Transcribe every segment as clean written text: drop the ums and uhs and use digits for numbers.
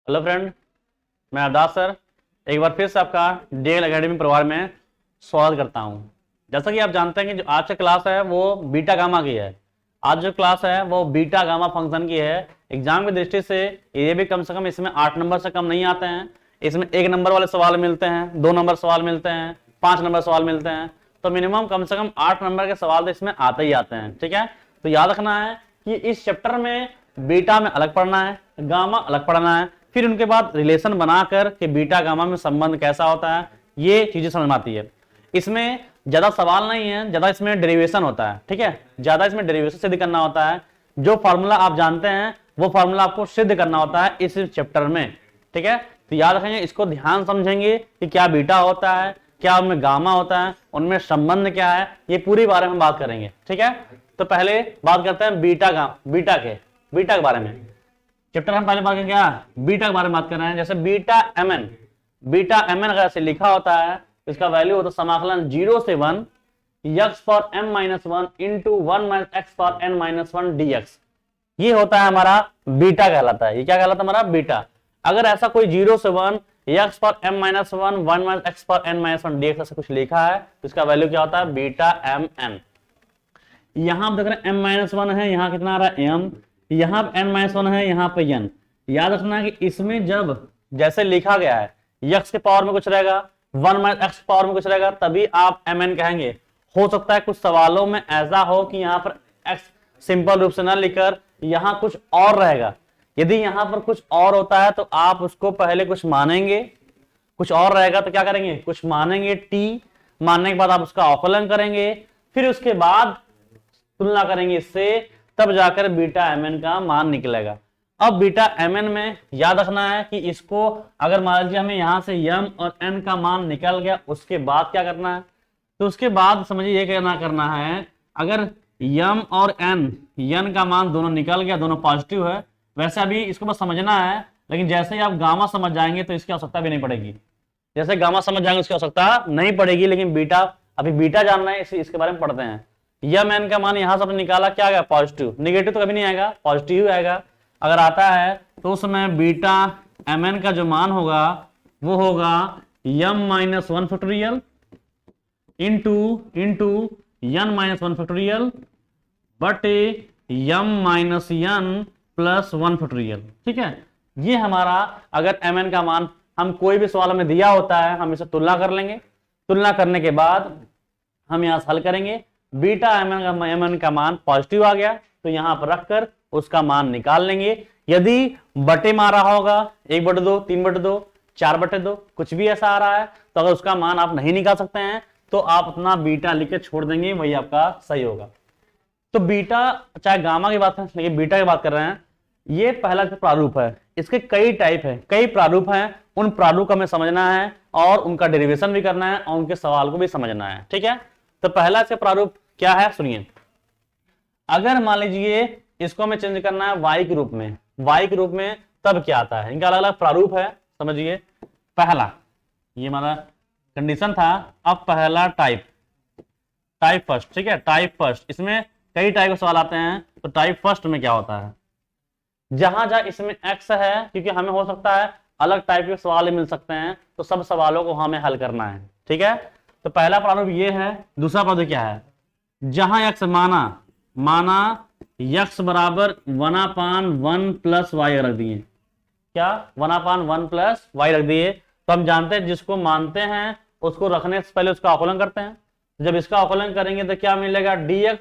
Hello friend, मैं अरदास sir एक बार फिर से आपका डीएल एकेडमी परिवार में स्वागत करता हूं। जैसा कि आप जानते हैं कि जो आज का क्लास है वो बीटा गामा की है। आज जो क्लास है वो बीटा गामा फंक्शन की है। एग्जाम की दृष्टि से ये भी कम से कम इसमें 8 नंबर से कम नहीं आते हैं। इसमें 1 नंबर वाले सवाल मिलते हैं, 2 नंबर सवाल मिलते हैं, 5 नंबर सवाल मिलते हैं। तो मिनिमम कम से कम 8 नंबर के सवाल तो इसमें आते ही आते हैं। ठीक है, तो याद रखना है कि इस चैप्टर में बीटा में अलग पढ़ना है, गामा अलग पढ़ना है, फिर उनके बाद रिलेशन बनाकर कि बीटा गामा में संबंध कैसा होता है, ये चीजें समझ में आती है। इसमें ज्यादा सवाल नहीं है, ज्यादा इसमें डेरिवेशन होता है। ठीक है, ज्यादा इसमें डेरिवेशन सिद्ध करना होता है। जो फॉर्मूला आप जानते हैं वो फॉर्मूला आपको सिद्ध करना होता है इस चैप्टर में। ठीक है, तो याद रखेंगे, इसको ध्यान समझेंगे कि क्या बीटा होता है, क्या उनमें गामा होता है, उनमें संबंध क्या है, ये पूरी बारे में बात करेंगे। ठीक है, तो पहले बात करते हैं बीटा के बारे में। चैप्टर हम पहले बात करेंगे क्या, बीटा के बारे में बात कर रहे हैं। जैसे बीटा एम एन अगर ऐसे लिखा होता है, इसका वैल्यू होता है समाकलन 0 से 1 x for m minus 1 into 1 minus x for n minus 1 dx। ये होता है हमारा बीटा कहलाता है। ये क्या कहलाता है हमारा बीटा। अगर ऐसा कोई 0 से 1 x for m minus 1 1 minus x for n minus 1 dx ऐसा कुछ लिखा है तो इसका वैल्यू क्या होता है, बीटा एम एन। यहां आप देख रहे हैं m माइनस 1 है, यहां कितना आ रहा है m, यहां n माइनस 1 है, यहां पे n। याद रखना है कि इसमें जब जैसे लिखा गया है x के पावर में कुछ रहेगा, 1 माइनस एक्स पावर में कुछ रहेगा, तभी आप mn कहेंगे। हो सकता है कुछ सवालों में ऐसा हो कि यहां पर x सिंपल रूप से ना लिखकर यहां कुछ और रहेगा। यदि यहां पर कुछ और होता है तो आप उसको पहले कुछ मानेंगे, कुछ और रहेगा तो क्या करेंगे, कुछ मानेंगे, t मानने के बाद आप उसका अवकलन करेंगे, फिर उसके बाद तुलना करेंगे इससे, तब जाकर बीटा एम एन का मान निकलेगा। अब बीटा एम एन में याद रखना है कि इसको अगर मान लीजिए हमें यहां से m और n का मान निकल गया, उसके बाद क्या करना है, तो उसके बाद समझिए ये करना है, अगर m और n का मान दोनों निकल गया, दोनों पॉजिटिव है, वैसे अभी इसको बस समझना है, लेकिन जैसे ही आप गामा समझ जाएंगे तो इसकी आवश्यकता भी नहीं पड़ेगी। जैसे गामा समझ जाएंगे उसकी आवश्यकता नहीं पड़ेगी, लेकिन बीटा अभी बीटा जानना है, इसके बारे में पढ़ते हैं। यम एन का मान यहां से निकाला, क्या आएगा, पॉजिटिव। निगेटिव तो कभी नहीं आएगा, पॉजिटिव आएगा। अगर आता है तो उसमें बीटा एम एन का जो मान होगा वो होगा m minus 1 factorial into n minus 1 factorial बटे m minus n plus 1 factorial. ठीक है, ये हमारा अगर एम एन का मान हम कोई भी सवाल में दिया होता है, हम इसे तुलना कर लेंगे। तुलना करने के बाद हम यहां से हल करेंगे। बीटा एम एन का मान पॉजिटिव आ गया तो यहां पर रखकर उसका मान निकाल लेंगे। यदि बटे में आ रहा होगा 1/2, 3/2, 4/2, कुछ भी ऐसा आ रहा है, तो अगर उसका मान आप नहीं निकाल सकते हैं तो आप अपना बीटा लिख के छोड़ देंगे, वही आपका सही होगा। तो बीटा चाहे गामा की बात है, लेकिन बीटा की बात कर रहे हैं। ये पहला जो प्रारूप है, इसके कई टाइप है, कई प्रारूप हैं। उन प्रारूप को हमें समझना है और उनका डेरिवेशन भी करना है और उनके सवाल को भी समझना है। ठीक है, तो पहला इसका प्रारूप क्या है, सुनिए। अगर मान लीजिए इसको हमें चेंज करना है y के रूप में, y के रूप में, तब क्या आता है, इनका अलग अलग प्रारूप है, समझिए। पहला, ये हमारा कंडीशन था, अब पहला टाइप फर्स्ट। ठीक है, टाइप फर्स्ट, इसमें कई टाइप के सवाल आते हैं। तो टाइप फर्स्ट में क्या होता है, जहां जहां इसमें x है, क्योंकि हमें हो सकता है अलग टाइप के सवाल मिल सकते हैं, तो सब सवालों को हमें हल करना है। ठीक है, तो पहला प्रारूप ये है। दूसरा प्रारूप क्या है, जहां x माना x बराबर 1/1 प्लस वाई रख दिए, क्या 1/1 प्लस वाई रख दिए, तो हम जानते हैं जिसको मानते हैं उसको रखने से पहले उसका अवकलन करते हैं। जब इसका अवकलन करेंगे तो क्या मिलेगा, dx,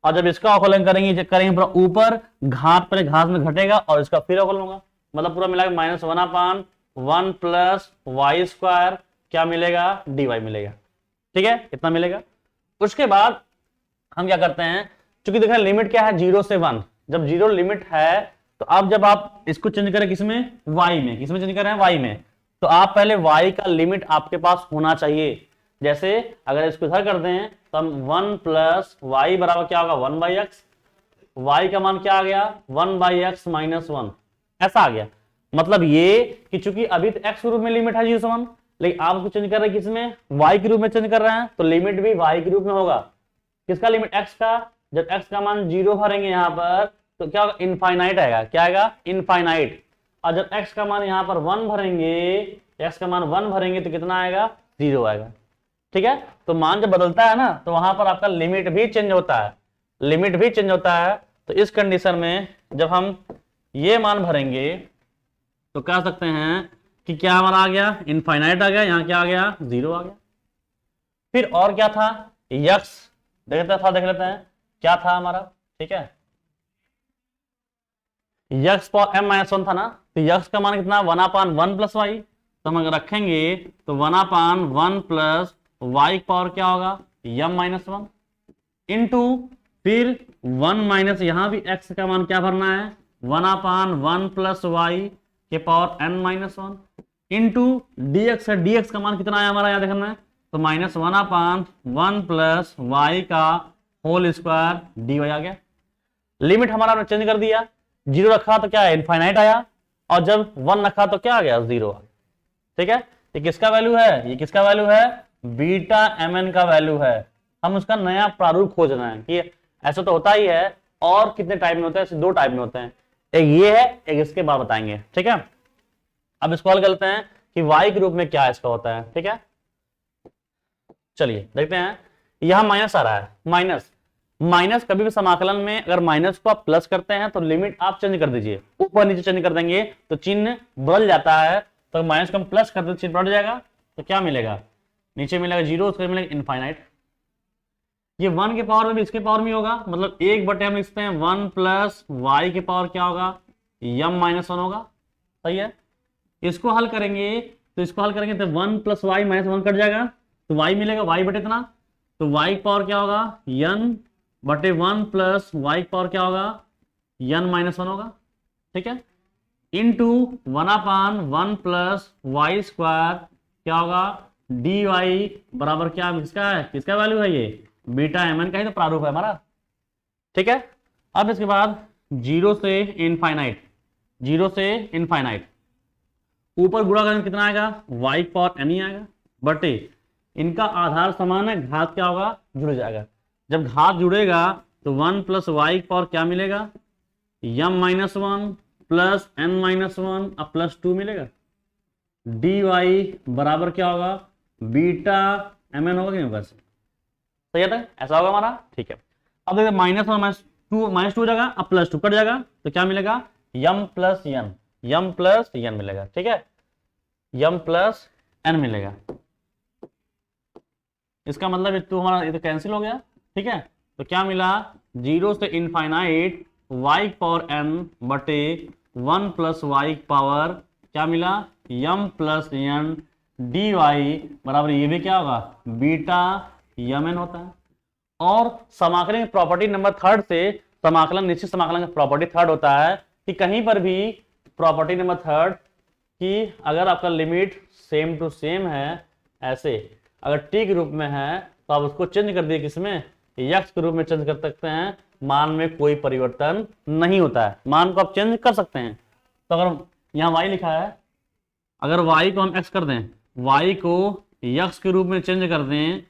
और जब इसका अवकलन करेंगे पूरा ऊपर घात पहले घात में घटेगा और इसका फिर अवकलन होगा, मतलब पूरा मिलेगा -1/1 प्लस वाई स्क्वायर, क्या मिलेगा, dy मिलेगा। ठीक है, इतना मिलेगा। उसके बाद हम क्या करते हैं, चूंकि देखा लिमिट क्या है 0 से 1, जब 0 लिमिट है तो अब जब आप इसको चेंज करें किसमें, y में, किसमें चेंज कर रहे हैं, y में, तो आप पहले y का लिमिट आपके पास होना चाहिए। जैसे अगर इसको इधर कर दें तो हम 1 प्लस वाई बराबर क्या होगा, 1/x, y का मान क्या आ गया, 1/x माइनस 1, ऐसा आ गया। मतलब ये कि चूंकि अभी तो x के रूप में लिमिट है 0 से 1, लेकिन आप उसको चेंज कर रहे हैं किसमें, y के रूप में चेंज कर रहे हैं, तो लिमिट भी y के रूप में होगा। किसका लिमिट, x का। जब x का मान 0 भरेंगे यहां पर तो क्या होगा, इनफाइनाइट आएगा, क्या आएगा, इनफाइनाइट। और जब x का मान यहाँ पर 1 भरेंगे, x का मान 1 भरेंगे तो कितना आएगा, 0 आएगा। ठीक है, तो मान जब बदलता है ना तो वहां पर आपका लिमिट भी चेंज होता है, लिमिट भी चेंज होता है। तो इस कंडीशन में जब हम ये मान भरेंगे तो कह सकते हैं कि क्या हमारा आ गया, इनफाइनाइट आ गया, यहाँ क्या आ गया, 0 आ गया। फिर और क्या था, यक्स देख लेते हैं क्या था हमारा। ठीक है, यक्स पावर m-1 था ना, तो यक्स का मान कितना, 1/1 प्लस वाई। तो हम अगर रखेंगे तो 1/1 प्लस वाई पावर क्या होगा, m-1 इंटू फिर 1 माइनस यहाँ भी x का मान क्या भरना है, 1/1 प्लस वाई के पावर n-1 इंटू dx है, dx का मान कितना है हमारा, यहाँ देखना है, तो -1/1 प्लस वाई का होल स्क्वायर dy आ गया। लिमिट हमारा चेंज कर दिया, 0 रखा तो क्या है, इनफाइनाइट आया, और जब 1 रखा तो क्या आ गया, 0 आ गया। ठीक है, ये किसका वैल्यू है, ये किसका वैल्यू है, बीटा mn का वैल्यू है। हम उसका नया प्रारूप खोज रहे हैं कि ऐसा तो होता ही है, और कितने टाइप में होते हैं, ऐसे 2 टाइप में होते हैं, एक ये है, एक इसके बाद बताएंगे। ठीक है, अब इसको हल करते हैं कि y के रूप में क्या इसका होता है। ठीक है, चलिए देखते हैं, यहां माइनस आ रहा है, माइनस माइनस कभी भी समाकलन में अगर माइनस को आप प्लस करते हैं तो लिमिट आप चेंज कर दीजिए, ऊपर नीचे चेंज कर देंगे तो चिन्ह बदल जाता है। तो माइनस को हम प्लस कर देते चिन्ह बढ़ जाएगा, तो क्या मिलेगा, नीचे मिलेगा 0, उसके मिलेगा इनफाइनाइट। ये 1 के पावर में भी इसके पावर में होगा, मतलब 1 हम लिखते हैं 1 प्लस वाई के पावर क्या होगा, m-1 होगा। सही है, इसको हल करेंगे तो 1 प्लस वाई -1 कट जाएगा, तो y मिलेगा y बटे इतना, तो y पावर क्या होगा, n/1 प्लस वाई पावर क्या होगा, n-1 होगा। ठीक है, इंटू 1/1 प्लस वाई स्क्वायर क्या होगा, dy बराबर क्या, किसका है, किसका वैल्यू है, ये बीटा mn का ही तो प्रारूप है हमारा। ठीक है, अब इसके बाद 0 से इनफाइनाइट, 0 से इनफाइनाइट, ऊपर गुणा करेंगे कितना आएगा, y पावर n ही आएगा, बटे इनका आधार समान है, घात क्या होगा, जुड़ जाएगा। जब घात जुड़ेगा तो 1 प्लस वाई पावर क्या मिलेगा, m-1 प्लस n-1 अब प्लस 2 मिलेगा, dy बराबर क्या होगा, बीटा mn होगा कि नहीं होगा, सही है, ऐसा होगा हमारा। ठीक है, अब देखते -1 और -2 हो जाएगा, अब +2 कट जाएगा, तो क्या मिलेगा, m प्लस n मिलेगा। ठीक है, m प्लस n मिलेगा, इसका मतलब ये तो हमारा ये तो कैंसिल हो गया। ठीक है, तो क्या मिला, 0 से इनफाइनाइट y पावर n बटे 1 प्लस वाई पावर क्या मिला, m प्लस n dy बराबर ये भी क्या होगा, बीटा mn होता है। और समाकलन की प्रॉपर्टी नंबर 3 से, समाकलन निश्चित समाकलन का प्रॉपर्टी 3 होता है कि कहीं पर भी प्रॉपर्टी नंबर 3 कि अगर आपका लिमिट सेम टू सेम है, ऐसे अगर t के रूप में है तो आप उसको चेंज कर दिए किसमें, x के रूप में चेंज कर सकते हैं, मान में कोई परिवर्तन नहीं होता है, मान को आप चेंज कर सकते हैं। तो अगर यहाँ y लिखा है, अगर y को हम x कर दें, y को x के रूप में चेंज कर दें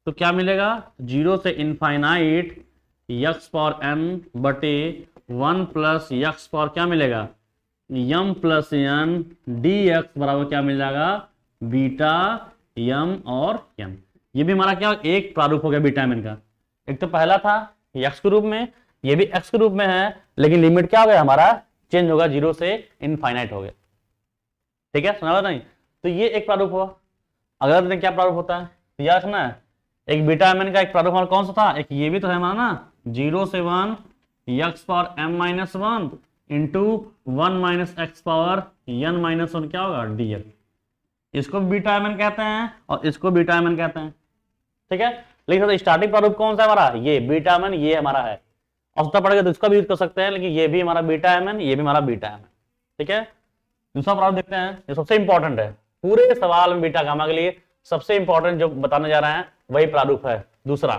तो क्या मिलेगा, 0 से इनफाइनाइट x पावर n बटे 1 प्लस x पावर क्या मिलेगा, m प्लस n dx बराबर क्या मिल जाएगा, बीटा m और n। ये भी हमारा क्या एक प्रारूप हो गया बीटा mn का। एक तो पहला था x के रूप में, ये भी x के रूप में है, लेकिन लिमिट क्या हो गया हमारा, चेंज होगा, 0 से इनफाइनाइट हो गया। ठीक है, सुना नहीं, तो ये एक प्रारूप हुआ। अगला क्या प्रारूप होता है, तो याद रखना है, एक बीटा mn का एक प्रारूप हमारा कौन सा था, एक ये भी तो है हमारा ना, 0 से 1 x power m-1 into 1 minus x power n-1 क्या होगा, dx। इसको बीटा mn कहते हैं और इसको बीटा mn कहते हैं। ठीक है, लेकिन स्टार्टिंग प्रारूप कौन सा हमारा, ये बीटा mn, ये हमारा है, औसत पड़ेगा तो इसका भी यूज कर सकते हैं, लेकिन ये भी हमारा बीटा mn, ये भी हमारा बीटा mn। ठीक है, दूसरा प्रारूप देखते हैं, ये सबसे इंपॉर्टेंट है पूरे सवाल में, बीटा गामा के लिए सबसे इंपॉर्टेंट जो बताने जा रहे हैं वही प्रारूप है दूसरा।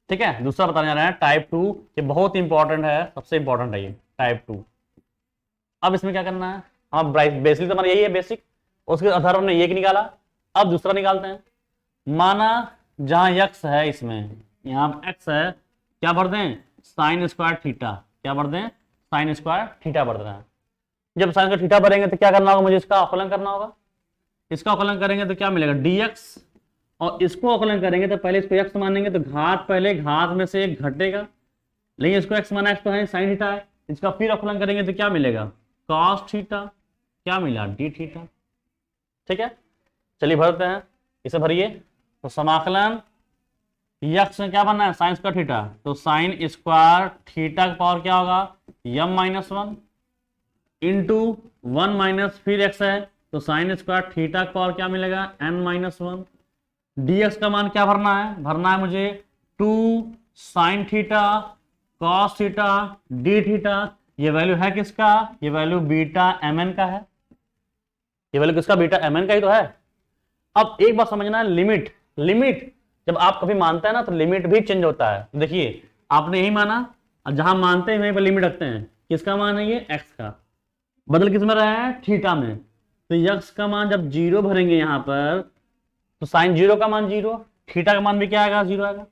ठीक है, दूसरा बताने जा रहे हैं टाइप 2, ये बहुत इंपॉर्टेंट है, सबसे इंपॉर्टेंट है ये टाइप 2। अब इसमें क्या करना है, हम बेसिक तो हमारा यही है बेसिक, उसके आधार पर हमने एक निकाला, अब दूसरा निकालते हैं। माना जहां x है, इसमें यहां x है, क्या भर दें, साइन स्क्वायर थीटा, क्या भर दें, साइन स्क्वायर थीटा भर देना है। जब साइन का थीटा भरेंगे तो क्या करना होगा, मुझे इसका अवकलन करना होगा। इसका अवकलन करेंगे तो क्या मिलेगा, dx, और इसको अवकलन करेंगे तो पहले इसको x मानेंगे तो घात, पहले घात में से एक घटेगा, लेकिन इसको x माना, x तो है साइन थीटा है। इसका फिर अवकलन करेंगे तो क्या मिलेगा, कॉस थीटा, क्या मिला, डी थीटा। ठीक है, चलिए भरते हैं, इसे भरिए। तो समाकलन यक्स में क्या बनना है, साइन स्क्वायर थीटा, तो साइन स्क्वायर थीटा का पावर क्या होगा, m minus one into one minus फिर एक्स है, तो साइन स्क्वायर थीटा का पावर क्या मिलेगा, एन माइनस वन। dx का मान क्या भरना है, भरना है मुझे 2 sine theta cos theta d theta. ये वैल्यू है किसका, ये वैल्यू बीटा mn का है, ये वैल्यू किसका, बीटा mn का ही तो है। अब एक बात समझना है, लिमिट, लिमिट जब आप कभी मानते हैं ना तो लिमिट भी चेंज होता है। देखिए आपने यही माना, और जहां मानते हैं वहीं पर लिमिट रखते हैं। किसका मान है ये, x का, बदल किस में रहा है, थीटा में। तो यक्स का मान जब जीरो भरेंगे यहां पर, तो साइन जीरो का मान जीरो, थीटा का मान भी क्या आएगा, जीरो आएगा।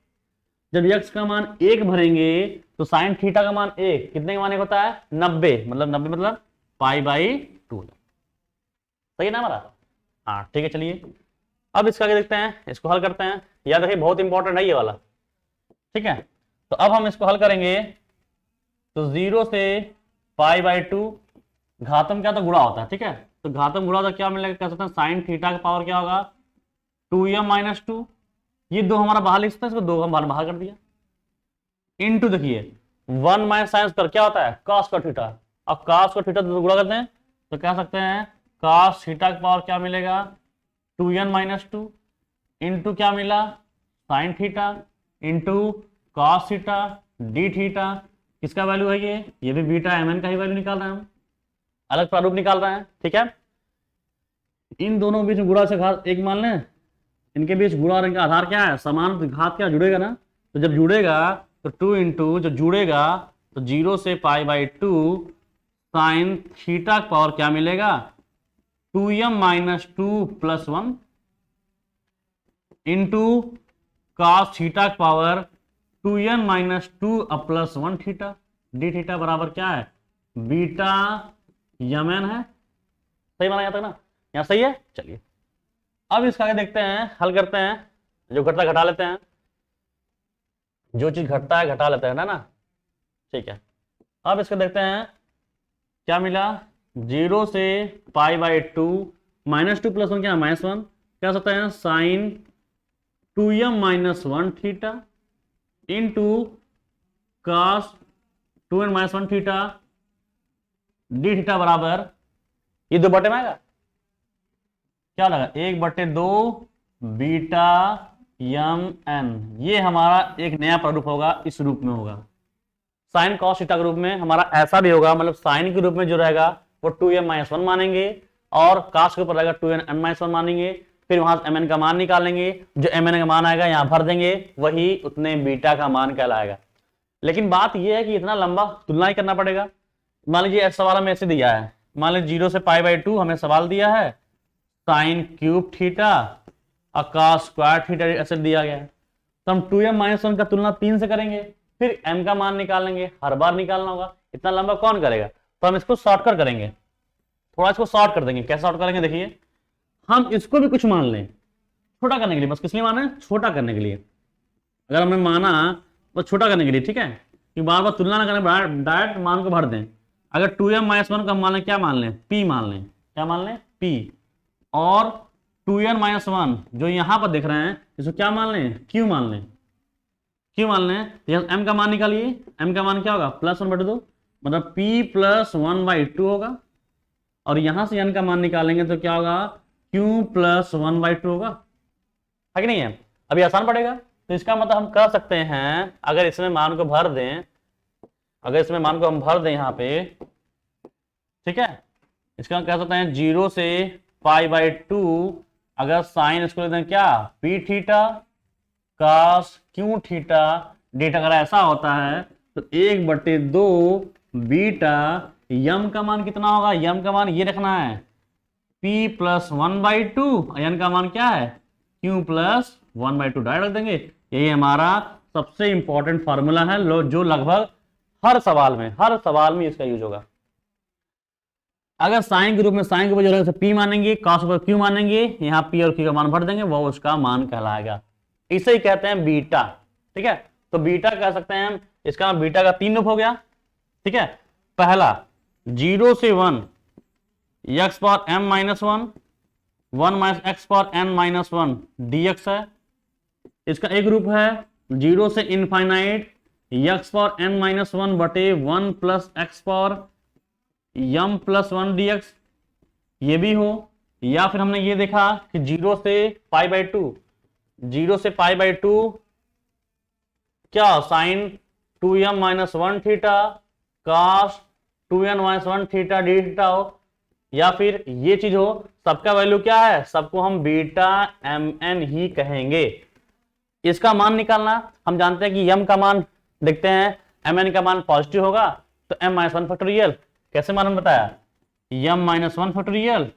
जब यक्स का मान एक भरेंगे तो साइन थीटा का मान एक, कितने का मान एक होता है, 90, मतलब 90 मतलब π/2। सही है ना हमारा, हाँ ठीक है। चलिए अब इसका आगे देखते हैं, इसको हल करते हैं। याद रखिए बहुत इंपॉर्टेंट है ये वाला, ठीक है। तो अब हम इसको हल करेंगे, तो 0 से π/2, घातम क्या, तो गुणा होता है, ठीक है। तो घातम गुणा होता क्या मिलेगा, कह सकते हैं साइन थीटा का पावर क्या होगा, 2m-2। ये दो हमारा बाहर लिख सकते हैं, इसको दो हम बाहर कर दिया, इनटू देखिए 1 माइनस साइन स्क्वायर क्या होता है, cos का थीटा। अब cos का थीटा गुणा करते हैं तो कह सकते हैं cos थीटा का पावर क्या मिलेगा, 2n-2 इंटू क्या मिला, sine theta into cos theta d theta. किसका वैल्यू है ये भी बीटा mn का ही वैल्यू निकाल रहे हैं हम, अलग प्रारूप निकाल रहे हैं, ठीक है। इन दोनों के बीच में गुणा से घात एक मान लें, इनके बीच गुणा और इनका आधार क्या है, समान, घात क्या जुड़ेगा ना। तो जब जुड़ेगा तो 2 इंटू, जब जुड़ेगा तो 0 से π/2 साइन थीटा का पावर क्या मिलेगा, 2m-2 + 1 इंटू cos थीटा का power 2n-2 + 1 theta. D theta बराबर क्या है, बीटा mn है। सही माना यहाँ तक ना, यहाँ सही है। चलिए अब इसका आगे देखते हैं, हल करते हैं। जो घटता घटा लेते हैं, जो चीज घटता है घटा लेते हैं ना, ठीक है। अब इसको देखते हैं क्या मिला, 0 से π/2 -2 + 1 क्या है, -1, क्या सकते हैं sine 2m-1 theta into cos 2n-1 theta d theta बराबर, ये दो बटे में आएगा, क्या लगा, 1/2 बीटा mn। ये हमारा एक नया प्रारूप होगा, इस रूप में होगा, साइन कॉस थीटा के रूप में। हमारा ऐसा भी होगा, मतलब साइन के रूप में जो रहेगा वो 2m-1 मानेंगे, और कास के ऊपर रहेगा 2n-1 मानेंगे। फिर वहां से mn का मान निकालेंगे, जो mn का मान आएगा यहां भर देंगे, वही उतने बीटा का मान कहलाएगा। लेकिन बात यह है कि इतना लंबा तुलना ही करना पड़ेगा। मान लीजिए सवाल हमें ऐसे दिया है, मान लीजिए 0 से π/2 हमें सवाल दिया है, साइन क्यूब थीटा और cos स्क्वायर थीटा ऐसे दिया गया है। तो हम 2m-1 का तुलना 3 से करेंगे, फिर m का मान निकालेंगे, हर बार निकालना होगा, इतना लंबा कौन करेगा। तो हम इसको शॉर्टकट करेंगे, थोड़ा इसको शॉर्ट कर देंगे। कैसे शॉर्ट करेंगे, देखिए हम इसको भी कुछ मान लें छोटा करने के लिए, बस किस लिए माना है, छोटा करने के लिए। अगर हमने माना बस छोटा करने के लिए, ठीक है, कि बार बार तुलना ना करें, डायरेक्ट मान को भर दें। अगर 2m-1 का मान लें, क्या मान लें, p मान लें, क्या मान लें, p, और 2n-1 जो यहां पर देख रहे हैं इसको क्या मान लें, q मान लें, q मान लें। तो m का मान निकालिए, m का मान क्या होगा, +1/2, मतलब p + 1/2 होगा। और यहां से n का मान निकालेंगे तो क्या होगा, q + 1/2 होगा, है कि नहीं है। अभी आसान पड़ेगा। तो इसका मतलब हम कह सकते हैं, अगर इसमें मान को भर दें, अगर इसमें मान को हम भर दें यहाँ पे, ठीक है, इसका कह सकते हैं 0 से π/2, अगर साइन इसको लेते हैं क्या, p theta cos q theta D, अगर ऐसा होता है तो 1/2 बीटा यम का मान कितना होगा, यम का मान ये रखना है p + 1/2, n का मान क्या है, q + 1/2, डायरेक्ट रख देंगे। यही हमारा सबसे इंपॉर्टेंट फार्मूला है, जो लगभग हर सवाल में इसका यूज होगा। अगर साइन के रूप में साइन के ऊपर जो है पी मानेंगे, कॉस ऊपर क्यू मानेंगे, यहाँ पी और क्यू का मान भर देंगे, वो उसका मान कहलाएगा। इसे ही कहते हैं बीटा। ठीक है, तो बीटा कह सकते हैं हम, इसका बीटा का 3 रूप हो गया। ठीक है, पहला 0 से 1 x power m minus 1 minus x power n minus 1 dx है। इसका एक रूप है 0 से infinite x power n minus 1 बटे 1 plus x power m plus 1 dx, ये भी हो। या फिर हमने ये देखा कि 0 से पाई बाई 2, 0 से पाई बाई 2 क्या sine 2m minus 1 theta cos 2n minus 1 theta d theta हो। या फिर ये चीज हो, सबका वैल्यू क्या है, सबको हम बीटा mn ही कहेंगे। इसका मान निकालना, हम जानते हैं कि m का मान देखते हैं, mn का मान पॉजिटिव होगा तो m माइनस 1 फैक्टोरियल, कैसे मान बताया, m minus 1 factorial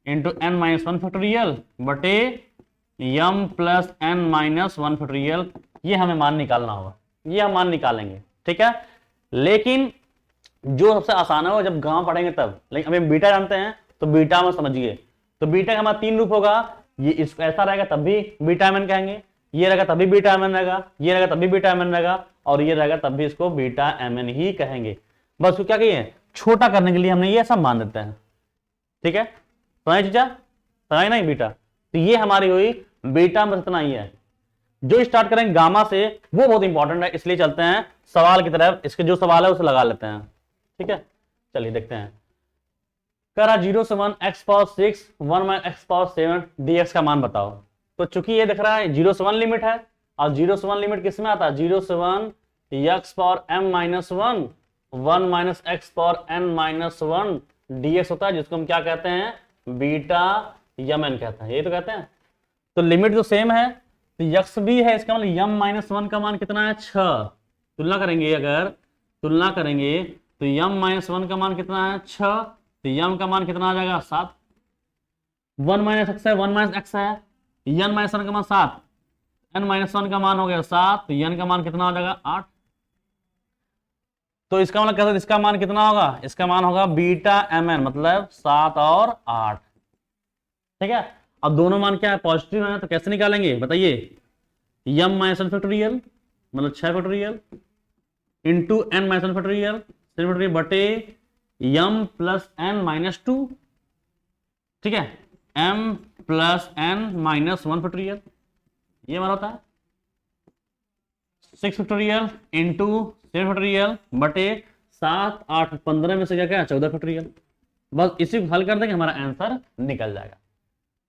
into n minus 1 factorial बटे m plus n minus 1 factorial, ये हमें मान निकालना होगा, ये हम मान निकालेंगे। ठीक है, लेकिन जो सबसे आसान है वो जब गांव पढ़ेंगे तब, लेकिन अभी बीटा जानते हैं तो बीटा में समझिए। तो बीटा का हमारा 3 रूप होगा, ये इसको ऐसा रहेगा तब भी बीटा एम एन कहेंगे, ये रहेगा तब भी बीटा एम एन रहेगा, ये रहेगा तब भी बीटा एम एन रहेगा, और ये रहेगा तब भी इसको बीटा एम एन ही कहेंगे। बस क्या कहिए, छोटा करने के लिए हमने ये सब मान देते हैं। ठीक है, समझ चीजा, समझ नहीं बीटा, तो ये हमारी हुई बीटा में इतना ही है। जो स्टार्ट करेंगे गामा से वो बहुत इंपॉर्टेंट है, इसलिए चलते हैं सवाल की तरफ, इसके जो सवाल है उसे लगा लेते हैं। ठीक है, चलिए देखते हैं। कह रहा 0 से 1 x power 6 1 minus x power 7 dx का मान बताओ। तो चूंकि ये दिख रहा है 0 से 1 लिमिट है, और 0 से 1 लिमिट किस में आता है, 0 से 1 x power m minus 1 1 minus x power n minus 1 dx होता है, जिसको हम क्या कहते हैं, बीटा यम n कहते हैं, यही तो कहते हैं। तो लिमिट जो सेम है तो यक्स भी है, इसका मतलब यम माइनस 1 का मान कितना है, 6। तुलना करेंगे, अगर तुलना करेंगे तो यम माइनस 1 का मान कितना है, 6, तो यम का मान कितना आ जाएगा, 7। 1 माइनस एक्स है, 1 माइनस एक्स है, यन माइनस 1 का मान 7, एन माइनस 1 का मान हो गया 7, तो यन का मान कितना हो जाएगा, 8। तो इसका मतलब कैसे, इसका मान कितना होगा, इसका मान होगा बीटा एम एन, मतलब 7 और 8। ठीक है, अब दोनों मान क्या है, पॉजिटिव है, तो कैसे निकालेंगे बताइए, यम माइनस 1 फैक्टोरियल मतलब 6 factorial into n minus 1 factorial बटे यम प्लस एन माइनस 2। ठीक है, m plus n minus 1 factorial, ये हमारा होता है 6 फैक्टोरियल इंटू 7 फैक्टोरियल बटे 7 8 15 में से क्या क्या 14 फैक्टोरियल। बस इसी को हल कर देंगे, हमारा आंसर निकल जाएगा।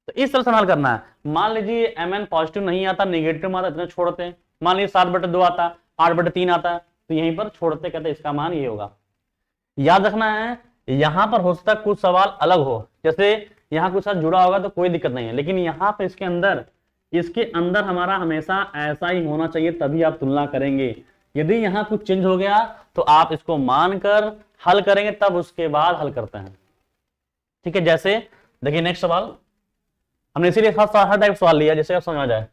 तो इस तरह से हल करना है। मान लीजिए एम एन पॉजिटिव नहीं आता, निगेटिव आता, इतने छोड़ते हैं। मान लीजिए 7/2 आता, 8/3 आता है, तो यहीं पर छोड़ते, कहते इसका मान ये होगा। याद रखना है, यहां पर हो सकता है कुछ सवाल अलग हो, जैसे यहाँ कुछ साथ जुड़ा होगा तो कोई दिक्कत नहीं है, लेकिन यहाँ पे इसके अंदर हमारा हमेशा ऐसा ही होना चाहिए, तभी आप तुलना करेंगे। यदि यहाँ कुछ चेंज हो गया तो आप इसको मानकर हल करेंगे, तब उसके बाद हल करते हैं। ठीक है, जैसे देखिए नेक्स्ट सवाल, हमने इसीलिए हर टाइप सवाल लिया जैसे आप समझ आ जाए।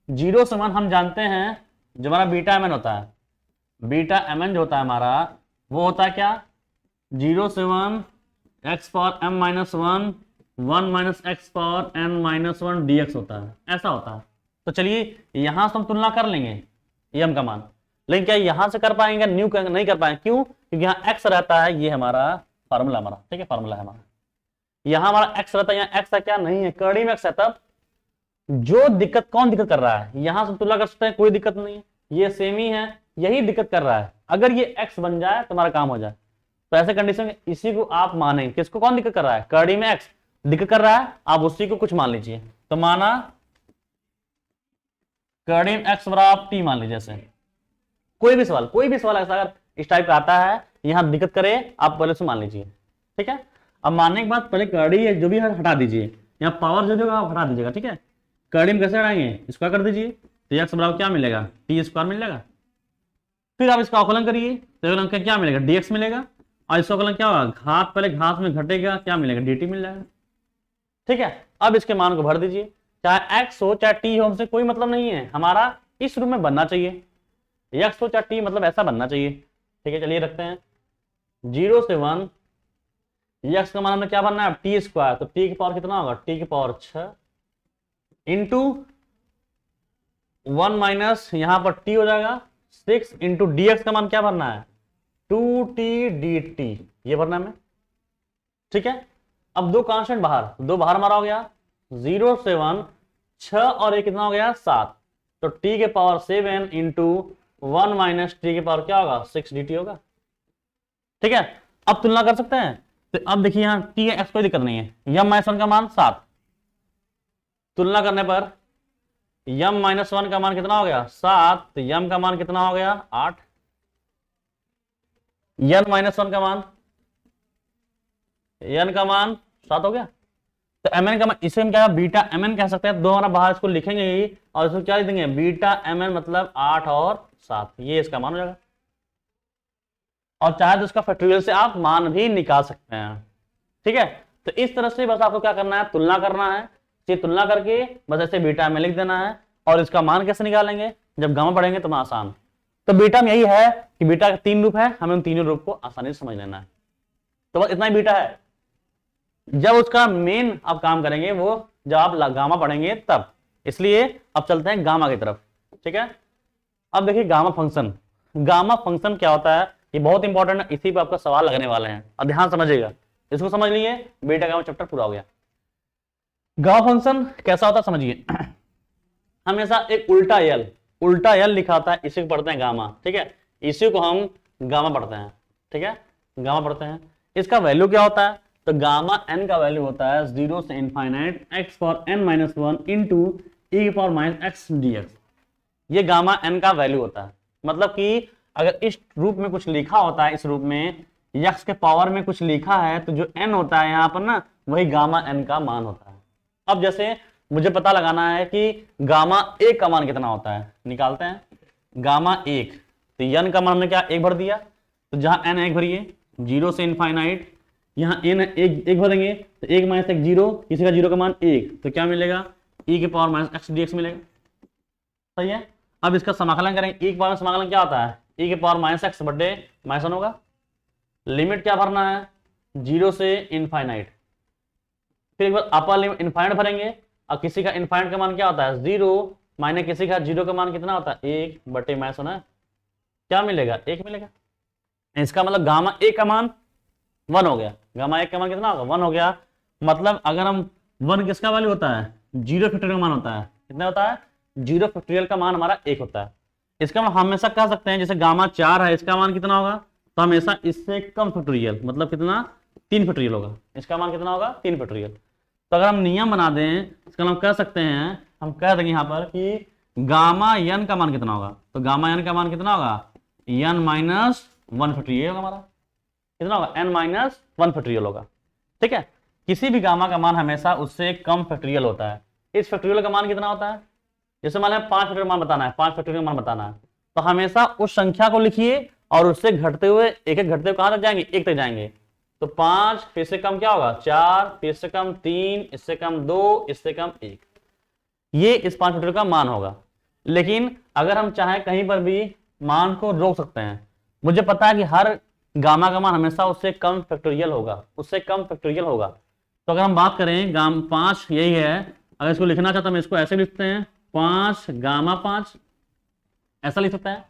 0 से 1 हम जानते हैं जो हमारा बीटा एम एन होता है, बीटा एम एन जो होता है हमारा वो होता है क्या, 0 से 1 x power m minus 1 1 minus x power n minus 1 dx होता है, ऐसा होता है। तो चलिए यहां से हम तुलना कर लेंगे m का मान, लेकिन क्या यहां से कर पाएंगे, न्यू नहीं कर पाएंगे, क्यों, क्योंकि यहाँ x रहता है, ये हमारा फार्मूला हमारा, ठीक है, फार्मूला है हमारा, यहाँ हमारा x रहता है, यहाँ x है क्या, नहीं है, कर्डी में x है। तब जो दिक्कत, कौन दिक्कत कर रहा है, यहां से तुलना कर सकते हैं, कोई दिक्कत नहीं है, ये सेम ही है, यही दिक्कत कर रहा है। अगर ये x बन जाए तो हमारा काम हो जाए। तो ऐसे कंडीशन में इसी को आप माने, किसको, कौन दिक्कत कर रहा है, कर्डी में x दिक्कत कर रहा है, आप उसी को कुछ मान लीजिए। तो माना कर्डी में x बराबर t मान लीजिए। जैसे कोई भी सवाल ऐसा अगर इस टाइप का आता है, यहां दिक्कत करे, आप पहले से मान लीजिए। ठीक है, अब मानने के बाद पहले कर्डी जो भी हटा दीजिए, यहाँ पावर जो भी आप हटा दीजिएगा। ठीक है, कर्डी में कैसे हटाएंगे, स्क्वायर कर दीजिए, तो x बराबर क्या मिलेगा, टी स्क्वायर मिल जाएगा। फिर आप इसका अवकलन करिए, तो अवकलन क्या मिलेगा, dx मिलेगा, और इसका अवकलन क्या होगा, घात पहले घात में घटेगा, क्या मिलेगा, dt मिल जाएगा। ठीक है, अब इसके मान को भर दीजिए, चाहे x हो चाहे t हो, हमसे कोई मतलब नहीं है, हमारा इस रूप में बनना चाहिए, x हो चाहे t, मतलब ऐसा बनना चाहिए। ठीक है, चलिए रखते हैं 0 से 1 ये x का मान हमें क्या बनना है, टी स्क्वायर, तो टी की पावर कितना होगा, टी की पावर 6 इंटू 1 माइनस यहां पर टी हो जाएगा 6 इंटू dx का मान क्या भरना है, 2t dt, ये भरना है हमें। ठीक है, अब दो कांस्टेंट बाहर, दो बाहर हमारा हो गया 0 से 1, 6 और एक कितना हो गया 7, तो t के पावर 7 इंटू 1 माइनस टी के पावर क्या होगा 6 dt होगा। ठीक है, अब तुलना कर सकते हैं, तो अब देखिए यहां t एक्स कोई दिक्कत नहीं है, यम माइनस 1 का मान 7, तुलना करने पर यम माइनस 1 का मान कितना हो गया 7, तो यम का मान कितना हो गया 8, यन माइनस 1 का मान, यन का मान 7 हो गया, तो mn का मान, इसे हम क्या बीटा mn कह सकते हैं, दो हमारा बाहर इसको लिखेंगे ही और इसको क्या लिख देंगे बीटा mn मतलब 8 और 7, ये इसका मान हो जाएगा। और चाहे तो इसका फैक्टोरियल से आप मान भी निकाल सकते हैं। ठीक है, तो इस तरह से बस आपको क्या करना है, तुलना करना है, ये तुलना करके बस ऐसे बीटा में लिख देना है। और इसका मान कैसे निकालेंगे, जब गामा पढ़ेंगे तो आसान। तो बीटा में यही है कि बीटा का 3 रूप है, हमें उन तीनों रूप को आसानी से समझ लेना है। तो बस इतना ही बीटा है। जब उसका मेन आप काम करेंगे वो जब आप गामा पढ़ेंगे तब, इसलिए अब चलते हैं गामा की तरफ। ठीक है, अब देखिए गामा फंक्शन, गामा फंक्शन क्या होता है, ये बहुत इंपॉर्टेंट है, इसी पे आपका सवाल लगने वाले हैं, और ध्यान समझिएगा, इसको समझ लिए बीटा गामा चैप्टर पूरा हो गया। गामा फंक्शन कैसा होता है समझिए, हमेशा एक उल्टा यल लिखा होता है, इसी को पढ़ते हैं गामा। ठीक है, इसी को हम गामा पढ़ते हैं। ठीक है, गामा पढ़ते हैं, इसका वैल्यू क्या होता है, तो गामा n का वैल्यू होता है 0 से infinite x power n minus 1 into e की पावर माइनस x dx, ये गामा n का वैल्यू होता है। मतलब कि अगर इस रूप में कुछ लिखा होता है, इस रूप में x के पावर में कुछ लिखा है, तो जो n होता है यहाँ पर ना, वही गामा n का मान होता है। अब जैसे मुझे पता लगाना है कि गामा 1 का मान कितना होता है, निकालते हैं गामा 1, तो n का मान हमने क्या 1 भर दिया, तो जहां n 1 भरिए 0 से इनफाइनाइट, यहाँ n 1 भरेंगे तो 1 माइनस 1 0, किसी का 0 का मान 1, तो क्या मिलेगा e के पावर माइनस x dx मिलेगा। सही है, अब इसका समाकलन करेंगे, e के पावर में समाकलन क्या होता है, e के पावर माइनस x बटे माइनस 1 होगा। लिमिट क्या भरना है 0 से इनफाइनाइट, फिर एक बार अपर लिमिट इनफाइनाइट भरेंगे, और किसी का इनफाइनाइट का मान क्या होता है 0, माइनस किसी का 0 का मान कितना होता है 1 बटे माइनस 1, क्या मिलेगा 1 मिलेगा। इसका मतलब गामा 1 का मान 1 हो गया, गामा 1 का मान कितना होगा 1 हो गया। मतलब अगर हम 1 किसका वैल्यू होता है 0 फैक्टोरियल का मान होता है, कितना होता है 0 फैक्टोरियल का मान हमारा 1 होता है। इसका हम हमेशा कह सकते हैं, जैसे गामा 4 है, इसका मान कितना होगा, तो हमेशा इससे कम फैक्टोरियल, मतलब कितना 3 फैक्टोरियल होगा, इसका मान कितना होगा 3 फैक्टोरियल। तो अगर हम नियम बना दें, इसका हम कह सकते हैं, हम कह देंगे यहाँ पर कि गामा n का मान कितना होगा, तो गामा n का मान कितना होगा n माइनस 1 फैक्टोरियल होगा, हमारा कितना होगा n माइनस 1 फैक्टोरियल होगा। ठीक है, किसी भी गामा का मान हमेशा उससे कम फैक्टोरियल होता है। इस फैक्टोरियल का मान कितना होता है, जैसे मान लें 5 फैक्टोरियल मान बताना है, 5 फैक्टोरियल मान बताना है, तो हमेशा उस संख्या को लिखिए और उससे घटते हुए एक एक घटते हुए कहां तक जाएंगे 1 तक जाएंगे। तो 5, फिर से कम क्या होगा 4, फिर से कम 3, इससे कम 2, इससे कम 1, ये इस 5 फैक्टोरियल का मान होगा। लेकिन अगर हम चाहें कहीं पर भी मान को रोक सकते हैं, मुझे पता है कि हर गामा का मान हमेशा उससे कम फैक्टोरियल होगा, उससे कम फैक्टोरियल होगा। तो अगर हम बात करें गामा 5 यही है, अगर इसको लिखना चाहता हूं मैं इसको ऐसे लिखते हैं 5 गामा 5, ऐसा लिख सकते हैं,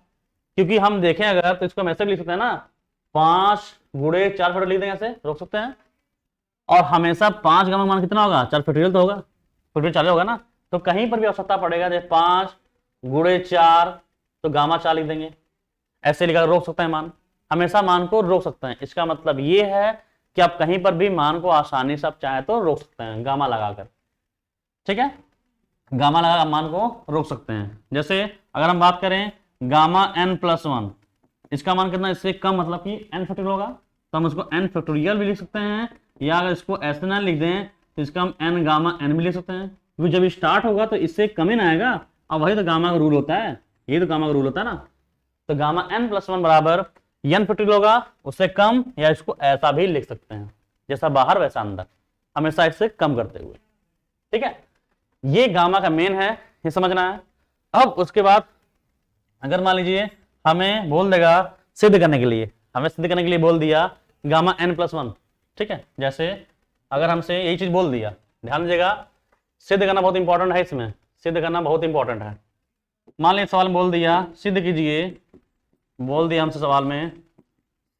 क्योंकि हम देखें अगर तो इसको हम ऐसे भी लिख सकते हैं ना, 5 गुणे 4 फैक्टोरियल लिख देंगे, ऐसे रोक सकते हैं। और हमेशा 5 गामा मान कितना होगा 4 फैक्टोरियल तो होगा, फैक्टोरियल 4 होगा ना, तो कहीं पर भी आवश्यकता पड़ेगा जैसे 5 गुणे 4 तो गामा 4 लिख देंगे, ऐसे लिखकर रोक सकते हैं मान, हमेशा मान को रोक सकते हैं। इसका मतलब ये है कि आप कहीं पर भी मान को आसानी से आप चाहे तो रोक सकते हैं गामा लगाकर। ठीक है, गामा लगा मान को रोक सकते हैं। जैसे अगर हम बात करें गामा n प्लस 1, इसका मान कितना इससे कम, मतलब कि n फैक्टोरियल होगा, तो हम इसको n फैक्टोरियल भी लिख सकते हैं, या अगर इसको ऐसे ना लिख दें तो इसका हम n गामा n भी लिख सकते हैं, क्योंकि जब स्टार्ट होगा तो इससे कम ही ना आएगा, और वही तो गामा का रूल होता है, ये तो गामा का रूल होता है ना। तो गामा n प्लस 1 बराबर n फैक्टोरियल होगा, उससे कम, या इसको ऐसा भी लिख सकते हैं जैसा बाहर वैसा अंदर, हमेशा इससे कम करते हुए। ठीक है, ये गामा का मेन है, ये समझना है। अब उसके बाद अगर मान लीजिए हमें बोल देगा सिद्ध करने के लिए, हमें सिद्ध करने के लिए बोल दिया गामा n प्लस 1, ठीक है, जैसे अगर हमसे यही चीज बोल दिया, ध्यान दीजिएगा, सिद्ध करना बहुत इंपॉर्टेंट है, इसमें सिद्ध करना बहुत इंपॉर्टेंट है। मान लीजिए सवाल में बोल दिया सिद्ध कीजिए, बोल दिया हमसे सवाल में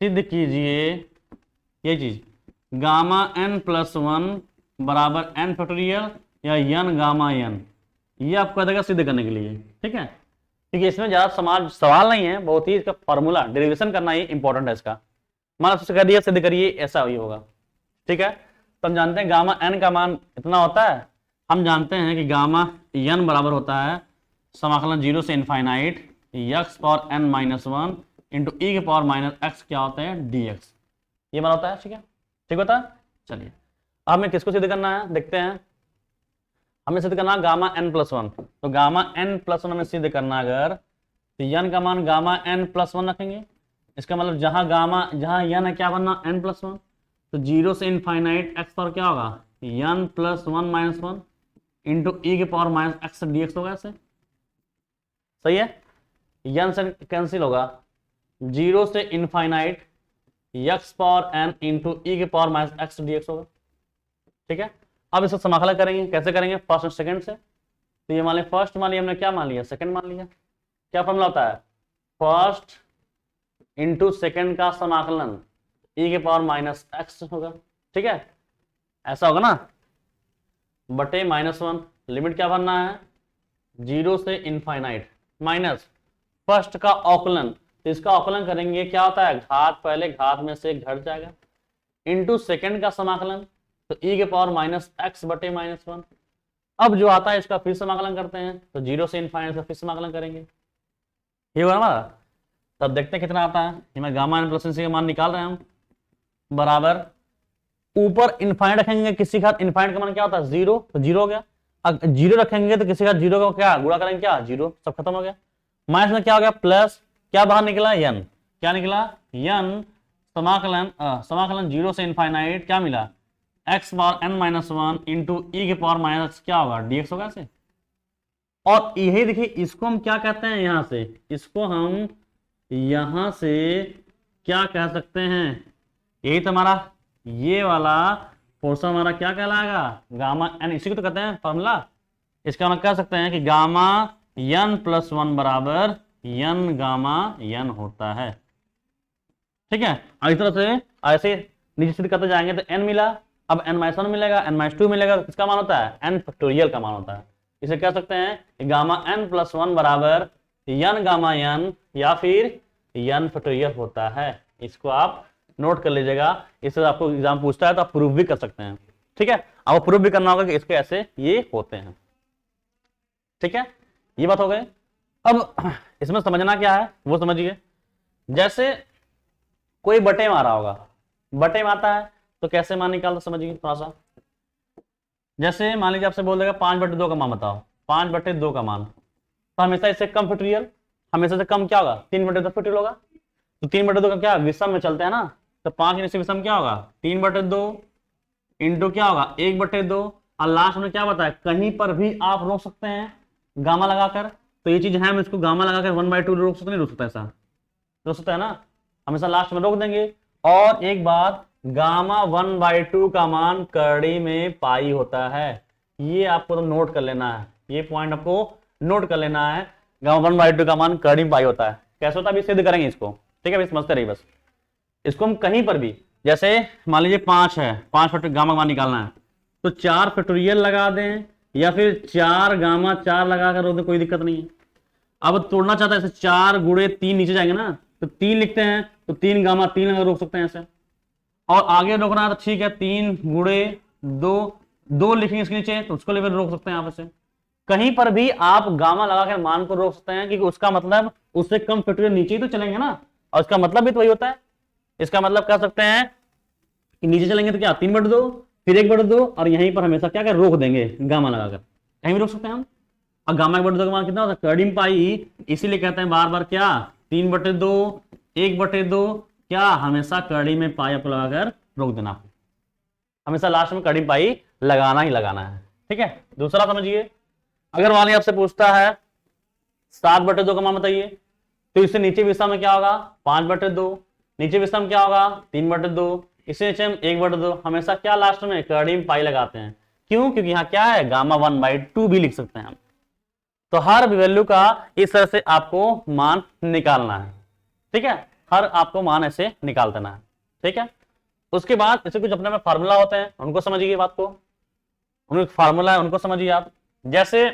सिद्ध कीजिए ये चीज गामा n प्लस 1 बराबर n फैक्टोरियल या n गामा n, ये आपको देगा सिद्ध करने के लिए, ठीक है। क्योंकि इसमें ज्यादा सवाल नहीं है, बहुत ही इसका फॉर्मूला डेरिवेशन करना ही इंपॉर्टेंट है इसका। मान लो कह दिया सिद्ध करिए, ऐसा ही होगा, ठीक है। तो हम जानते हैं गामा n का मान इतना होता है, हम जानते हैं कि गामा n बराबर होता है समाकलन 0 से infinite x power n minus 1 into e के पावर माइनस x क्या होता है dx, ये मान होता है, ठीक है, ठीक होता है। चलिए अब हमें किसको सिद्ध करना है, देखते हैं। हमें सिद्ध करना है गामा n प्लस 1, तो गामा n प्लस 1 हमें सिद्ध करना अगर, तो n का मान गामा n प्लस 1 रखेंगे, इसका मतलब जहां n है क्या बनना n प्लस 1, तो 0 से इनफाइनाइट x पावर क्या होगा n plus 1 minus 1 into e के पावर माइनस x dx होगा, ऐसे सही है। n से कैंसिल होगा, 0 से infinite x power n into e के पावर माइनस x dx होगा, ठीक है। अब इसका समाकलन करेंगे, कैसे करेंगे, फर्स्ट और सेकंड से। तो ये मान लिया फर्स्ट, मान लिया हमने, क्या मान लिया सेकंड मान लिया, क्या फॉर्मूला होता है फर्स्ट इंटू सेकंड का समाकलन ई के पावर माइनस एक्स होगा, ठीक है, ऐसा होगा ना, बटे -1, लिमिट क्या भरना है 0 से इनफाइनाइट माइनस फर्स्ट का औकलन, तो इसका औकलन करेंगे क्या होता है घात, पहले घात में से घट जाएगा, इंटू सेकंड का समाकलन, तो ई के पावर माइनस एक्स बटे -1। अब जो आता है इसका फिर समाकलन करते हैं, तो 0 से इनफाइनाइट का फिर समाकलन करेंगे, ये हुआ हमारा। तब देखते हैं कितना आता है, मैं गामा n प्लस n का मान निकाल रहे हैं हम, बराबर ऊपर इनफाइनाइट रखेंगे, किसी का इनफाइनाइट का मान क्या होता है 0, तो 0 हो गया, अगर 0 रखेंगे तो किसी का 0 का क्या गुणा करेंगे, क्या 0, सब खत्म हो गया। माइनस में क्या हो गया प्लस, क्या बाहर निकला n, क्या निकला n, समाकलन 0 से इनफाइनाइट क्या मिला x power n minus 1 into e के पावर माइनस क्या होगा dx होगा ऐसे। और यही देखिए इसको हम क्या कहते हैं, यहां से इसको हम यहां से क्या कह सकते हैं, यही तो हमारा ये वाला पोर्शन हमारा क्या कहलाएगा गामा n, इसी को तो कहते हैं फॉर्मूला। इसका हम कह सकते हैं कि गामा n प्लस 1 बराबर n गामा n होता है, ठीक है। और इस तरह से ऐसे नीचे सिद्ध करते जाएंगे तो n मिला, अब n माइनस 1 मिलेगा, n माइनस 2 मिलेगा, किसका मान होता है n फैक्टोरियल का मान होता है। इसे कह सकते हैं कि गामा n प्लस 1 बराबर n गामा n या फिर n फैक्टोरियल होता है। इसको आप नोट कर लीजिएगा, इससे आपको एग्जाम पूछता है तो आप प्रूफ भी कर सकते हैं, ठीक है। आपको प्रूफ भी करना होगा कि इसके ऐसे ये होते हैं, ठीक है, ये बात हो गई। अब इसमें समझना क्या है वो समझिए, जैसे कोई बटे मारा होगा, बटे में आता है तो कैसे मान निकालते समझिए थोड़ा सा। जैसे मान लीजिए आपसे बोल देगा 5/2 का मान बताओ, 5/2 का मान, तो हमेशा इससे कम फैक्टोरियल, हमेशा से कम क्या होगा 3/2 फैक्टोरियल होगा, तो 3/2 का क्या विषम में चलते हैं ना, तो 5 इनसे विषम क्या होगा 3/2 इंटू क्या होगा 1/2, और लास्ट में क्या बताया कहीं पर भी आप रोक सकते हैं गामा लगाकर, तो ये चीज है हम इसको गामा लगाकर 1/2 रोक सकते, नहीं रोक सकता, ऐसा रोक सकता है ना, हमेशा लास्ट में रोक देंगे। और एक बात, गामा 1/2 का मान कड़ी में पाई होता है, ये आपको तो नोट कर लेना है, ये पॉइंट आपको नोट कर लेना है, गामा 1/2 का मान कड़ी में पाई होता है। कैसे होता है अभी सिद्ध करेंगे इसको, ठीक है, समझते रहिए बस। इसको हम कहीं पर भी, जैसे मान लीजिए 5 है, 5 फैक्टोरियल गामा मान निकालना है, तो 4 फैक्टोरियल लगा दें या फिर 4 गामा 4 लगाकर रोक दें, कोई दिक्कत नहीं है। अब तोड़ना चाहता है, 4 गुणे 3 नीचे जाएंगे ना, तो 3 लिखते हैं, तो 3 गामा 3 लगा रोक सकते हैं ऐसे। और आगे रोकना है तो ठीक है 3 गुणे 2 लिखेंगे इसके नीचे, तो उसको लेकर रोक सकते हैं आप ऐसे। कहीं पर भी आप गामा लगाकर मान को रोक सकते हैं, क्योंकि उसका मतलब उससे कम फैक्टोरियल नीचे ही तो चलेंगे ना, और उसका मतलब भी तो वही होता है। इसका मतलब कह सकते हैं कि नीचे चलेंगे तो क्या 3/2 फिर 1/2, और यहीं पर हमेशा क्या कर रोक देंगे गामा लगाकर, कहीं भी रोक सकते हैं हम। और गामा 1/2 का मान कितना होता है कड़ी में पाई, इसीलिए कहते हैं बार बार क्या 3/2 1/2 क्या हमेशा कड़ी में पाई आपको लगाकर रोक देना, हमेशा लास्ट में कड़ी में पाई लगाना ही लगाना है, ठीक है। दूसरा समझिए, अगर मान लीजिए आपसे पूछता है 7/2 का मान बताइए, तो इससे नीचे विषम में क्या होगा 5/2, नीचे विषम क्या होगा 3/2, इससे नीचे हम 1/2 हमेशा क्या लास्ट में कड़ी में पाई लगाते हैं। क्यों? क्योंकि यहाँ क्या है, गामा 1/2 भी लिख सकते हैं हम। तो हर वैल्यू का इस तरह से आपको मान निकालना है, ठीक है। हर आपको मान ऐसे निकाल देना है, ठीक है। उसके बाद इससे कुछ अपने में फार्मूला होते हैं, उनको समझिए बात को, उनका फार्मूला है उनको समझिए आप। जैसे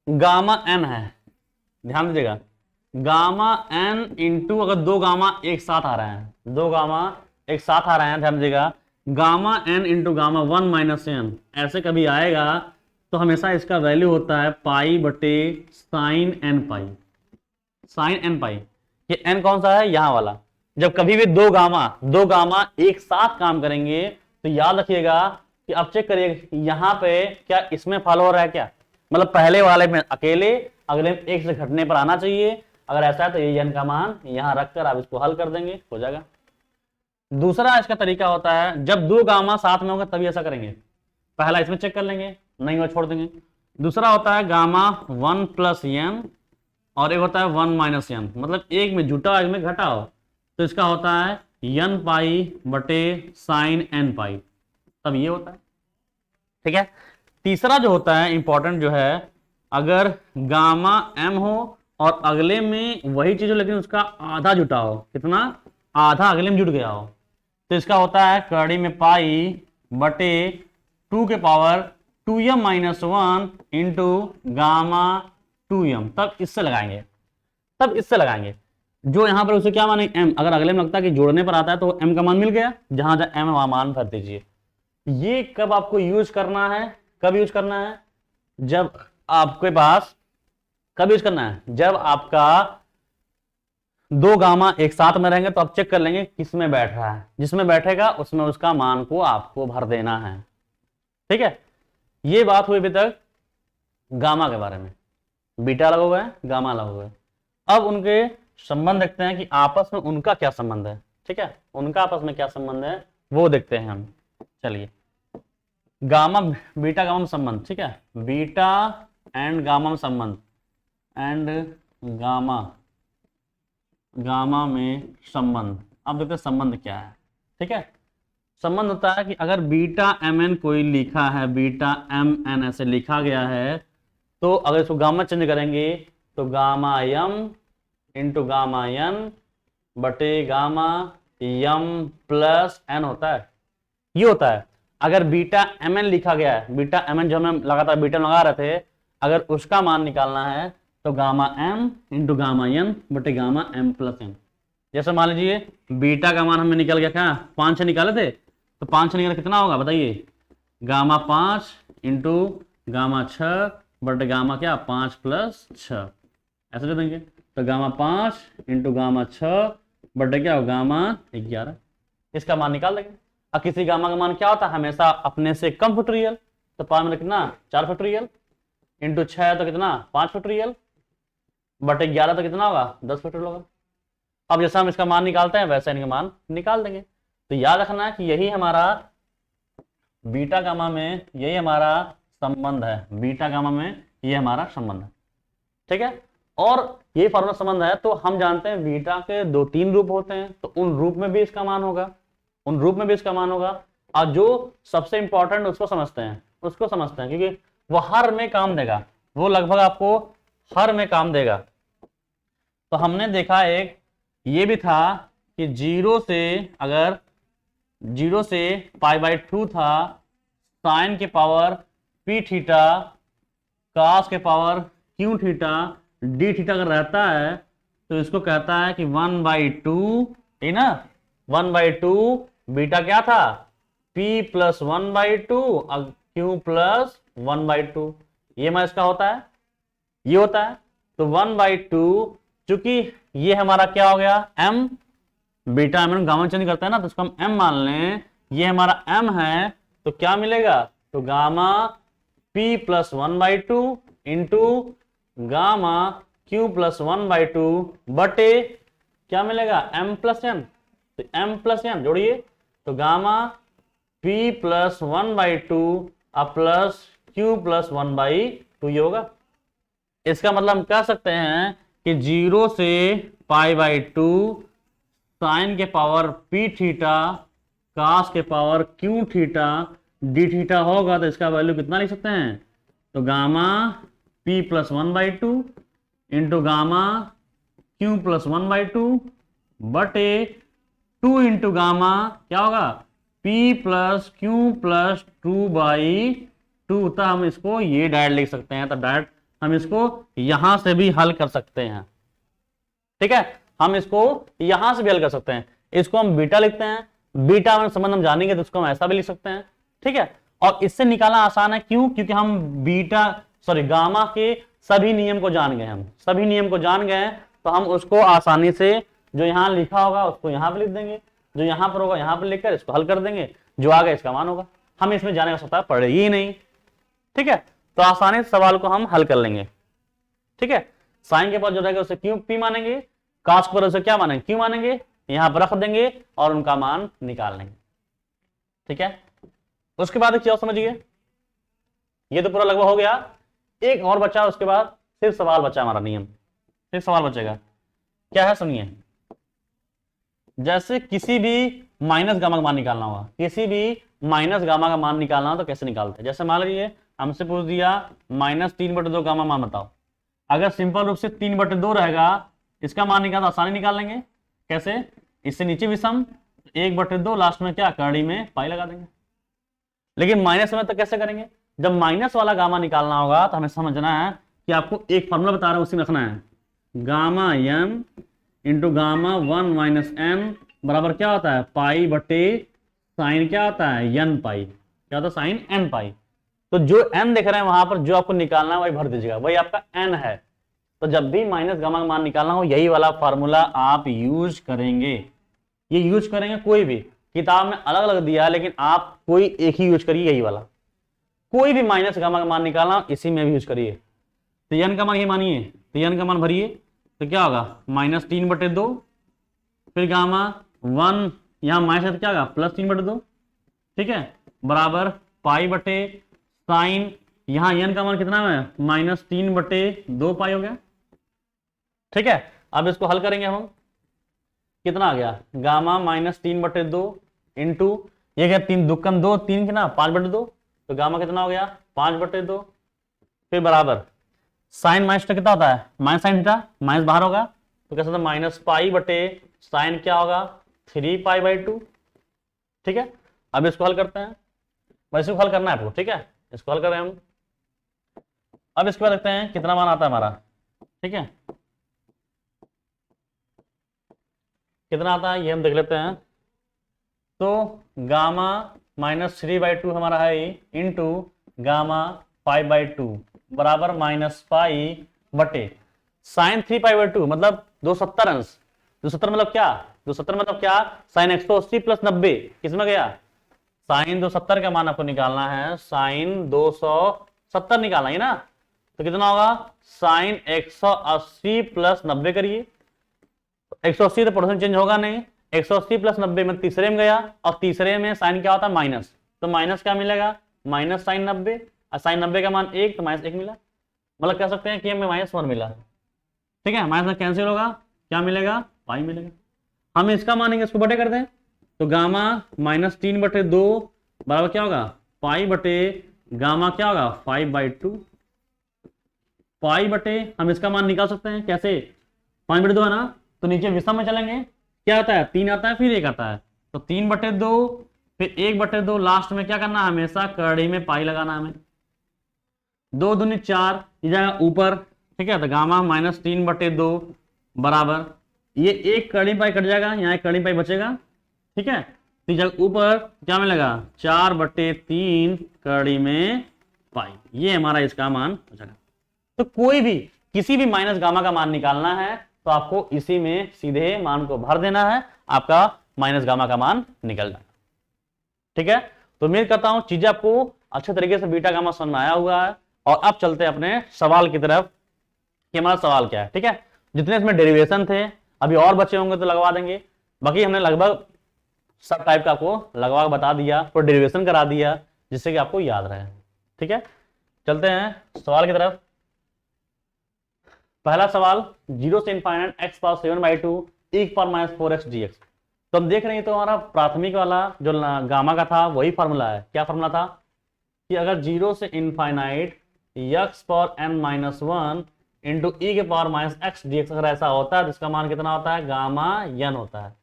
गामा एन है, ध्यान दीजिएगा, गामा एन इंटू अगर दो गामा एक साथ आ रहे हैं, दो गामा एक साथ आ रहे हैं, ध्यान दीजिएगा, gamma n into gamma 1 minus n ऐसे कभी आएगा तो हमेशा इसका वैल्यू होता है पाई बटे साइन एन पाई, साइन एन पाई। ये एन कौन सा है, यहां वाला। जब कभी भी दो गामा एक साथ काम करेंगे तो याद रखिएगा कि अब चेक करिएगा यहां पे क्या इसमें फॉलो हो रहा है क्या, मतलब पहले वाले में अकेले, अगले में एक से घटने पर आना चाहिए। अगर ऐसा है तो ये एन का मान यहां रखकर आप इसको हल कर देंगे, हो जाएगा। दूसरा इसका तरीका होता है जब दो गामा साथ में होंगे तभी ऐसा करेंगे, पहला इसमें चेक कर लेंगे, नहीं हो छोड़ देंगे। दूसरा होता है गामा 1 प्लस एन और एक होता है 1 माइनस एन, मतलब एक में जुटा एक में घटा हो, तो इसका होता है एन पाई बटे साइन एन पाई, तब ये होता है, ठीक है। तीसरा जो होता है इंपॉर्टेंट जो है, अगर गामा एम हो और अगले में वही चीज हो लेकिन उसका आधा जुटा हो, कितना, आधा अगले में जुट गया हो, तो इसका होता है कड़ी में पाई बटे 2 के power 2m minus 1 into gamma 2m, तब इससे लगाएंगे, तब इससे लगाएंगे। जो यहां पर उसे क्या माने m, अगर अगले में लगता है कि जोड़ने पर आता है तो m का मान मिल गया, जहां जहां m वहां मान भर दीजिए। ये कब आपको यूज करना है, कब यूज करना है, जब आपके पास, कब यूज करना है, जब आपका दो गामा एक साथ में रहेंगे तो आप चेक कर लेंगे किसमें बैठ रहा है, जिसमें बैठेगा उसमें उसका मान को आपको भर देना है, ठीक है। ये बात हुई अभी तक गामा के बारे में, बीटा लगा हुआ है, गामा लगा हुआ है। अब उनके संबंध देखते हैं कि आपस में उनका क्या संबंध है, ठीक है, उनका आपस में क्या संबंध है वो देखते हैं हम। चलिए, गामा बीटा गामा में संबंध, ठीक है, बीटा एंड गामा में संबंध, एंड गामा गामा में संबंध। अब देखते हैं संबंध क्या है, ठीक है। संबंध होता है कि अगर बीटा एम एन कोई लिखा है, बीटा एम एन ऐसे लिखा गया है, तो अगर इसको गामा चेंज करेंगे तो gamma M into gamma n बटे गामा यम प्लस एन होता है, ये होता है। अगर बीटा एम एन लिखा गया है, बीटा एम एन जो हम लगातार बीटा लगा रहे थे, अगर उसका मान निकालना है तो gamma m into gamma n बटे गामा एम प्लस एन। जैसे मान लीजिए बीटा का मान हमें निकल गया क्या, 5 6 निकाले थे, तो 5 6 निकाले कितना होगा बताइए, गामा 5 इंटू गामा 6 बटे गामा क्या 5 प्लस 6, ऐसे दे देंगे। तो गामा 5 इंटू गामा 6 बटे क्या हो गामा 11, इसका मान निकाल देंगे। अब किसी गामा का मान क्या होता है, हमेशा अपने से कम फैक्टोरियल, तो 5 में कितना 4 फैक्टोरियल इंटू 6 तो कितना 5 फैक्टोरियल बटे 11 तो कितना होगा 10 फैक्टोरियल होगा। अब जैसा हम इसका मान निकालते हैं वैसे इनका मान निकाल देंगे। तो याद रखना है कि यही हमारा बीटा गामा में यही हमारा संबंध है, बीटा गामा में ये हमारा संबंध है, ठीक है। और ये फॉर्मूला संबंध है, तो हम जानते हैं बीटा के 2-3 रूप होते हैं, तो उन रूप में भी इसका मान होगा, उन रूप में भी इसका मान होगा। और जो सबसे इंपॉर्टेंट उसको समझते हैं, उसको समझते हैं, क्योंकि वो हर में काम देगा, वो लगभग आपको हर में काम देगा। तो हमने देखा एक ये भी था कि 0 से, अगर 0 से π/2 था, साइन के पावर p थीटा, cos के power q theta, d theta अगर रहता है तो इसको कहता है कि 1/2, ठीक ना, 1/2 बीटा क्या था p प्लस 1/2 q प्लस 1/2, ये मैं इसका होता है, ये होता है। तो 1/2 चूंकि ये हमारा क्या हो गया m, beta m gamma change करता है ना, तो इसको हम m मान लें, ये हमारा m है, तो क्या मिलेगा, तो gamma p plus 1/2 into gamma q plus 1/2 बटे क्या मिलेगा m प्लस n, तो m प्लस n जोड़िए, तो gamma p plus 1/2 plus q plus 1/2 ये होगा। इसका मतलब हम कह सकते हैं कि 0 से π/2 साइन के पावर p थीटा cos के power Q theta d theta होगा तो इसका वैल्यू कितना लिख सकते हैं, तो gamma p plus 1/2 into gamma q plus 1/2 बटे 2 इंटू गामा क्या होगा p प्लस q प्लस 2/2। तो हम इसको ये डायरेक्ट लिख सकते हैं, तो डायरेक्ट हम इसको यहां से भी हल कर सकते हैं। ठीक है, हम इसको यहां से भी हल कर सकते हैं। इसको हम बीटा लिखते हैं, बीटा में संबंध हम जानेंगे तो इसको हम ऐसा भी लिख सकते हैं। ठीक है, और इससे निकालना आसान है, क्यों, क्योंकि हम गामा के सभी नियम को जान गए, हम सभी नियम को जान गए हैं, तो हम उसको आसानी से जो यहां लिखा होगा उसको यहां पे लिख देंगे, जो यहां पर होगा यहां पर लिखकर इसको हल कर देंगे, जो आगे इसका मान होगा। हम इसमें जाने का सत्ता पड़ेगी ही नहीं। ठीक है, तो आसानी से सवाल को हम हल कर लेंगे। ठीक है, साइन के बाद जो रहेगा उसे क्यों पी मानेंगे, काश पर उसे क्या मानेंगे, क्यों मानेंगे, यहां पर रख देंगे और उनका मान निकाल लेंगे। ठीक है, उसके बाद एक चीज समझिए, ये तो पूरा लगभग हो गया। एक और बचा, उसके बाद सिर्फ सवाल बचा, हमारा नियम सिर्फ सवाल बचेगा। क्या है सुनिए, जैसे किसी भी माइनस गामा का मान निकालना होगा, किसी भी माइनस गामा का मान निकालना हो तो कैसे निकालते हैं। जैसे मान लीजिए हमसे पूछ दिया -3/2 गामा मान बताओ। अगर सिंपल रूप से 3/2 रहेगा, इसका मान निकालना आसानी निकाल लेंगे। कैसे, इससे नीचे विषम 1/2, लास्ट में क्या कड़ी में पाई लगा देंगे। लेकिन माइनस में तो कैसे करेंगे, जब माइनस वाला गामा निकालना होगा तो हमें समझना है कि आपको एक फॉर्मूला बता रहा हूं उसी में रखना है, gamma m into gamma 1 - n बराबर क्या होता है, पाई बटे साइन क्या होता है n पाई, क्या होता है साइन n पाई। तो जो n देख रहे हैं वहां पर जो आपको निकालना है वही भर दीजिएगा, वही आपका n है। तो जब भी माइनस गामा का मान निकालना हो यही वाला फार्मूला आप यूज करेंगे, ये यूज करेंगे। कोई भी किताब में अलग अलग दिया है, लेकिन आप कोई एक ही यूज करिए, यही वाला। कोई भी माइनस गामा का मान निकालना इसी में भी यूज करिए। तो n का मान ये मानिए, तो n का मान भरिए, तो क्या होगा -3/2, फिर गामा 1 यहां माइनस है तो क्या होगा +3/2। ठीक है, बराबर पाई बटे साइन, यहां n का मान कितना है -3/2 पाई हो गया। ठीक है, अब इसको हल करेंगे हम, कितना आ गया गामा -3/2 इंटू ये क्या 3 दुक्कन 2 3 कितना 5/2, तो गामा कितना हो गया 5/2, फिर बराबर साइन माइनस कितना होता है माइनस साइन थीटा, माइनस बाहर होगा तो कैसे होता है -पाई बटे साइन क्या होगा 3π/2। ठीक है, अब इसको हल करते हैं, बस इसको हल करना है आपको। ठीक है, इसको हल कर रहे हैं हम। अब इसके बाद देखते हैं कितना मान आता है हमारा। ठीक है, कितना आता है ये हम देख लेते हैं। तो गामा -3/2 हमारा है इंटू गामा π/2 बराबर -पाई बटे साइन 3π/2 मतलब 270 अंश। 270 मतलब क्या, 270 मतलब क्या, साइन 180 + 90 किसमें गया, साइन 270 का मान आपको निकालना है, साइन 270 निकालना है ना। तो कितना होगा साइन 180 + 90 करिए, 180 तो परसेंट चेंज होगा नहीं, 180 + 90 में तीसरे में गया, और तीसरे में साइन क्या होता है माइनस, तो माइनस क्या मिलेगा -साइन 90, और साइन 90 का मान 1 तो -1 मिला, मतलब कह सकते हैं कि हमें -1 मिला। ठीक है, माइनस कैंसिल होगा, क्या मिलेगा पाई मिलेगा। हम इसका मानेंगे इसको बटे कर दें, तो गामा -3/2 बराबर क्या होगा पाई बटे गामा क्या होगा 5/2 पाई बटे, हम इसका मान निकाल सकते हैं कैसे, 5/2 है ना, तो नीचे विषम में चलेंगे, क्या आता है 3 आता है फिर 1 आता है, तो 3/2 फिर 1/2, लास्ट में क्या करना है हमेशा कड़ी में पाई लगाना हमें, 2 दूनी 4 जाएगा ऊपर। ठीक है, तो गामा -3/2 बराबर ये एक कड़ी पाई कट जाएगा, यहाँ एक कड़ी पाई बचेगा। ठीक है, तो ऊपर क्या मिलेगा 4/3 कड़ी में पाई, ये हमारा इसका मान हो जाएगा। तो कोई भी किसी भी माइनस गामा का मान निकालना है तो आपको इसी में सीधे मान को भर देना है, आपका माइनस गामा का मान निकल जाएगा। ठीक है, तो उम्मीद करता हूं चीजें आपको अच्छे तरीके से बीटा गामा समझ में आया हुआ है। और अब चलते हैं अपने सवाल की तरफ कि हमारा सवाल क्या है। ठीक है, जितने इसमें डेरिवेशन थे अभी और बचे होंगे तो लगवा देंगे, बाकी हमने लगभग सब टाइप का आपको लगवा बता दिया, तो डेरिवेशन करा दिया जिससे कि आपको याद रहे। ठीक है, चलते हैं सवाल की तरफ। पहला सवाल 0 से ∞ x⁻7/2 e⁻⁴x dx। तो हम देख रहे हैं तो हमारा प्राथमिक वाला जो गामा का था वही फार्मूला है। क्या फार्मूला था कि अगर 0 से infinite x power n minus one into e के power minus x d x अगर ऐसा होता है तो इसका मान कितना होता है, गामा n होता है।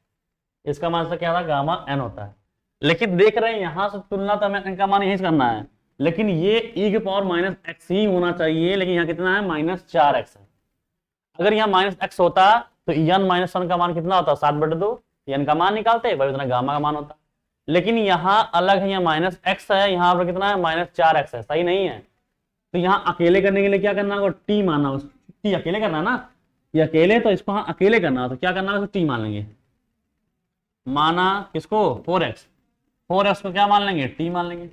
इसका मान से क्या होता है, गामा n होता है। लेकिन देख रहे हैं यहां से तुलना तो हमें इनका मान यही से करना है, लेकिन ये e के पावर माइनस एक्स ही होना चाहिए, लेकिन यहाँ कितना है, माइनस 4x है। अगर यहाँ माइनस एक्स होता तो n माइनस वन का मान कितना होता, 7/2, n का मान निकालते भाई उतना गामा का मान होता। लेकिन यहाँ अलग है, यहाँ माइनस एक्स है, यहाँ पर कितना है, माइनस 4x है, सही नहीं है। तो यहाँ अकेले करने के लिए क्या करना होगा, टी मानना होगा। टी अकेले करना ना, ये अकेले तो इसको हाँ अकेले करना हो तो क्या करना होगा, टी मान लेंगे। माना किसको, 4x, 4x को क्या मान लेंगे, टी मान लेंगे।